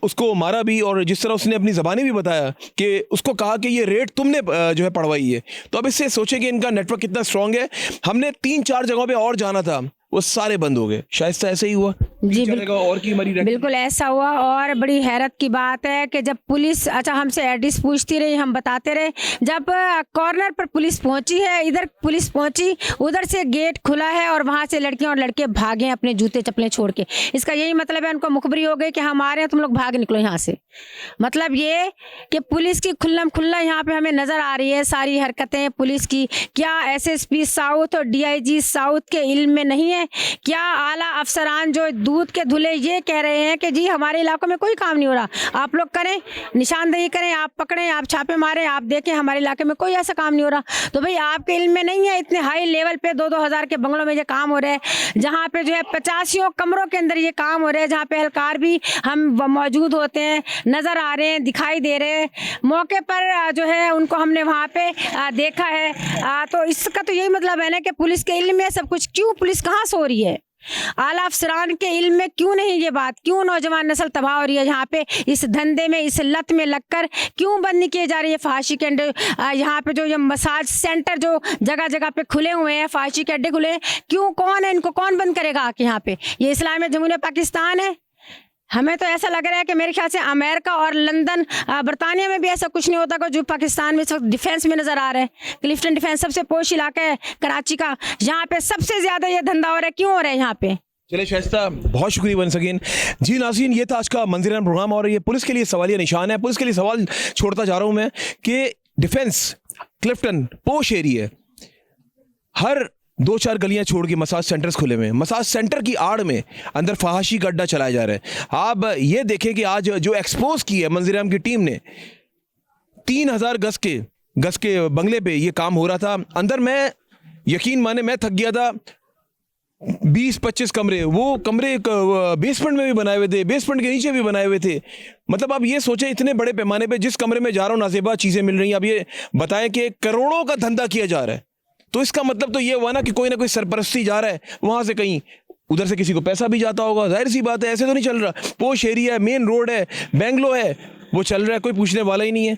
उसको मारा भी। और जिस तरह उसने अपनी ज़बानी भी बताया कि उसको कहा कि ये रेट तुमने जो है पढ़वाई है। तो अब इससे सोचे कि इनका नेटवर्क कितना स्ट्रांग है। हमने 3-4 जगहों पर और जाना था, वो सारे बंद हो गए। शायद ऐसे ही हुआ जी, बिल्कुल ऐसा हुआ। और बड़ी हैरत की बात है कि जब पुलिस हमसे एड्रेस पूछती रही, हम बताते रहे। जब कॉर्नर पर पुलिस पहुंची है, इधर पुलिस पहुंची, उधर से गेट खुला है और वहां से लड़कियां और लड़के भागे अपने जूते चप्पलें छोड़ के। इसका यही मतलब है, उनको मुखबरी हो गई कि हम आ रहे हैं, तुम लोग भाग निकलो यहाँ से। मतलब ये कि पुलिस की खुल्लम खुल्ला यहाँ पे हमें नजर आ रही है सारी हरकतें पुलिस की। क्या SSP साउथ और DIG साउथ के इल्म में नहीं है? क्या आला अफसरान जो दूध के धुले ये कह रहे हैं कि जी हमारे इलाकों में कोई काम नहीं हो रहा, आप लोग करें, निशानदेही करें, आप पकड़ें, आप छापे मारें, आप देखें हमारे इलाके में कोई ऐसा काम नहीं हो रहा? तो भाई आपके इल्म में नहीं है? इतने हाई लेवल पे 2-2 हज़ार के बंगलों में ये काम हो रहा है, जहाँ पे जो है 85 कमरों के अंदर ये काम हो रहा है, जहाँ पे एहलकार भी हम मौजूद होते हैं, नज़र आ रहे हैं, दिखाई दे रहे हैं, मौके पर जो है उनको हमने वहाँ पे देखा है। तो इसका तो यही मतलब है ना कि पुलिस के इल्म में सब कुछ। क्यों पुलिस कहाँ सो रही है? आला अफसरान के इल्म में क्यों नहीं ये बात? क्यों नौजवान नस्ल तबाह हो रही है? यहाँ पे इस धंधे में, इस लत में लगकर क्यों बंद नहीं किए जा रही है फांसी के अड्डे? यहाँ पे जो ये मसाज सेंटर जो जगह जगह पे खुले हुए हैं, फांसी के अड्डे खुले हैं, क्यों? कौन है इनको कौन बंद करेगा आके? यहाँ पे ये इस्लामी जमहूरियत पाकिस्तान है। हमें तो ऐसा लग रहा है कि मेरे ख्याल से अमेरिका और लंदन, बरतानिया में भी ऐसा कुछ नहीं होता जो पाकिस्तान में इस वक्त डिफेंस में नज़र आ रहा है। क्लिफ्टन डिफेंस सबसे पोश इलाका है कराची का, यहाँ पे सबसे ज़्यादा ये धंधा हो रहा है। क्यों हो रहा है यहाँ पे? चले शाइस्ता, बहुत शुक्रिया वंस अगेन। जी नाज़रीन, ये था आज का मंजर-ए-आम प्रोग्राम। और ये पुलिस के लिए सवालिया निशान है। पुलिस के लिए सवाल छोड़ता जा रहा हूँ मैं कि डिफेंस क्लिफ्टन पोश एरिया है, हर 2-4 गलियां छोड़ के मसाज सेंटर्स खुले हुए हैं। मसाज सेंटर की आड़ में अंदर फहाशी का अड्डा चलाया जा रहा है। आप ये देखें कि आज जो एक्सपोज की है मंजरेआम की टीम ने, 3000 गज के बंगले पे ये काम हो रहा था। अंदर मैं यकीन माने मैं थक गया था। 20-25 कमरे, वो कमरे बेसमेंट में भी बनाए हुए थे, बेसमेंट के नीचे भी बनाए हुए थे। मतलब आप ये सोचें इतने बड़े पैमाने पे जिस कमरे में जा रहा हूँ नाजेबा चीज़ें मिल रही हैं। अब ये बताएं कि करोड़ों का धंधा किया जा रहा है, तो इसका मतलब तो ये हुआ ना कि कोई ना कोई सरपरस्ती जा रहा है वहाँ से, कहीं उधर से किसी को पैसा भी जाता होगा। जाहिर सी बात है, ऐसे तो नहीं चल रहा। पोश एरिया है, मेन रोड है, बेंगलो है, वो चल रहा है, कोई पूछने वाला ही नहीं है।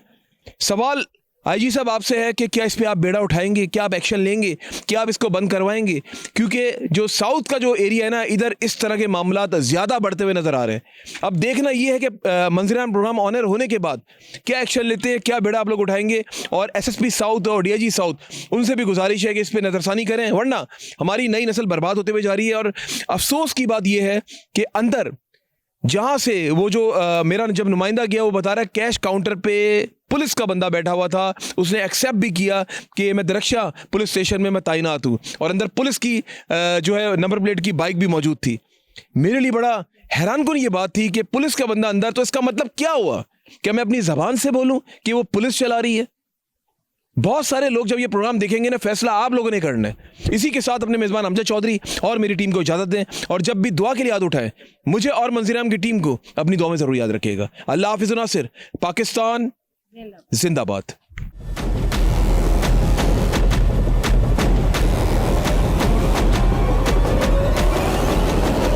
सवाल आईजी साहब आपसे है कि क्या इस पे आप बेड़ा उठाएंगे, क्या आप एक्शन लेंगे, क्या आप इसको बंद करवाएंगे? क्योंकि जो साउथ का जो एरिया है ना, इधर इस तरह के मामलात ज़्यादा बढ़ते हुए नज़र आ रहे हैं। अब देखना ये है कि मंजरेआम प्रोग्राम ऑनर होने के बाद क्या एक्शन लेते हैं, क्या बेड़ा आप लोग उठाएंगे। और एसएसपी साउथ और डीआईजी साउथ, उनसे भी गुजारिश है कि इस पर नज़रसानी करें, वरना हमारी नई नस्ल बर्बाद होते हुए जा रही है। और अफसोस की बात यह है कि अंदर जहाँ से वो जो मेरा जब नुमाइंदा गया, वो बता रहा है कैश काउंटर पे पुलिस का बंदा बैठा हुआ था, उसने एक्सेप्ट भी किया कि मैं दरख्शा पुलिस स्टेशन में मैं तैनात हूँ, और अंदर पुलिस की जो है नंबर प्लेट की बाइक भी मौजूद थी। मेरे लिए बड़ा हैरानकुन ये बात थी कि पुलिस का बंदा अंदर, तो इसका मतलब क्या हुआ? क्या मैं अपनी ज़बान से बोलूँ कि वो पुलिस चला रही है? बहुत सारे लोग जब ये प्रोग्राम देखेंगे ना, फैसला आप लोगों ने करना है। इसी के साथ अपने मेज़बान अमजद चौधरी और मेरी टीम को इजाज़त दें, और जब भी दुआ के लिए याद उठाएं, मुझे और मंजरेआम की टीम को अपनी दुआ में ज़रूर याद रखिएगा। अल्लाह हाफिज़ नासिर, पाकिस्तान जिंदाबाद।